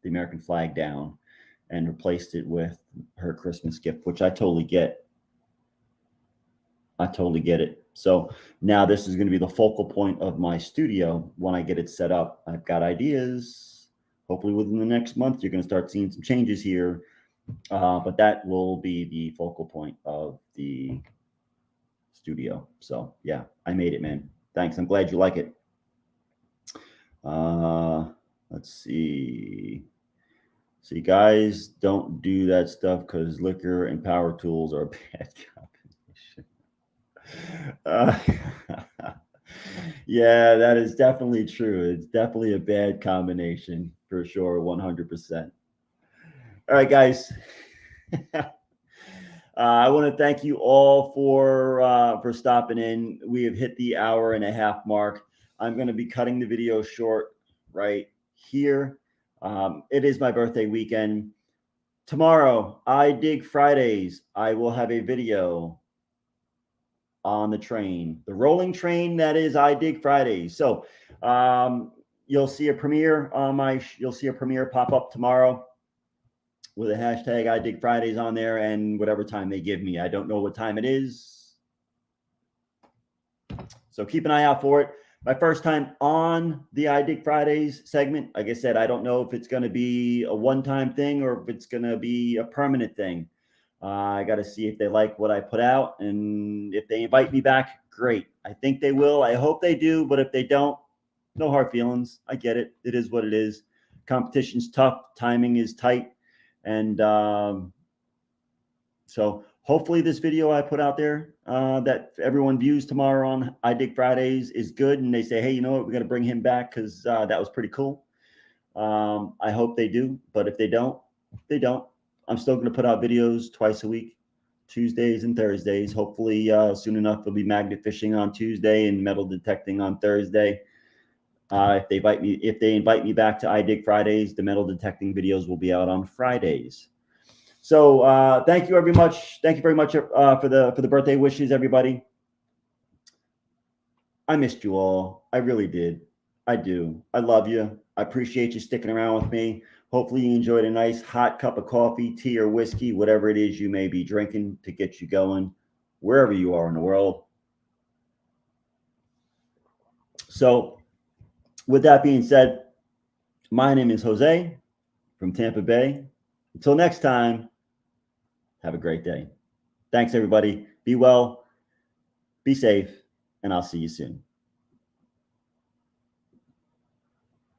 the American flag, down and replaced it with her Christmas gift, which I totally get. I totally get it. So now this is going to be the focal point of my studio when I get it set up. I've got ideas. Hopefully within the next month, you're going to start seeing some changes here. But that will be the focal point of the studio. So yeah, I made it, man. Thanks. I'm glad you like it. Let's see. See, guys, don't do that stuff because liquor and power tools are a bad combination. Yeah, that is definitely true. It's definitely a bad combination for sure, 100%. All right, guys. I want to thank you all for stopping in. We have hit the 1.5-hour mark. I'm going to be cutting the video short right here. It is my birthday weekend. Tomorrow, I Dig Fridays. I will have a video on the train, the rolling train that is I Dig Fridays. So you'll see a premiere on you'll see a premiere pop up tomorrow. with a hashtag I Dig Fridays on there and whatever time they give me. I don't know what time it is. So keep an eye out for it. My first time on the I Dig Fridays segment. Like I said, I don't know if it's going to be a one-time thing or if it's going to be a permanent thing. I got to see if they like what I put out. And if they invite me back, great. I think they will. I hope they do. But if they don't, no hard feelings. I get it. It is what it is. Competition's tough. Timing is tight. And so hopefully this video I put out there that everyone views tomorrow on I Dig Fridays is good. And they say, hey, you know what? We got to bring him back because that was pretty cool. I hope they do. But if they don't, they don't. I'm still going to put out videos twice a week, Tuesdays and Thursdays. Hopefully soon enough, there'll be magnet fishing on Tuesday and metal detecting on Thursday. If they invite me back to I Dig Fridays, the metal detecting videos will be out on Fridays. So thank you very much. Thank you very much for the birthday wishes, everybody. I missed you all. I really did. I do. I love you. I appreciate you sticking around with me. Hopefully you enjoyed a nice hot cup of coffee, tea, or whiskey, whatever it is you may be drinking to get you going, wherever you are in the world. So with that being said, my name is Jose from Tampa Bay. Until next time, have a great day. Thanks, everybody. Be well, be safe, and I'll see you soon.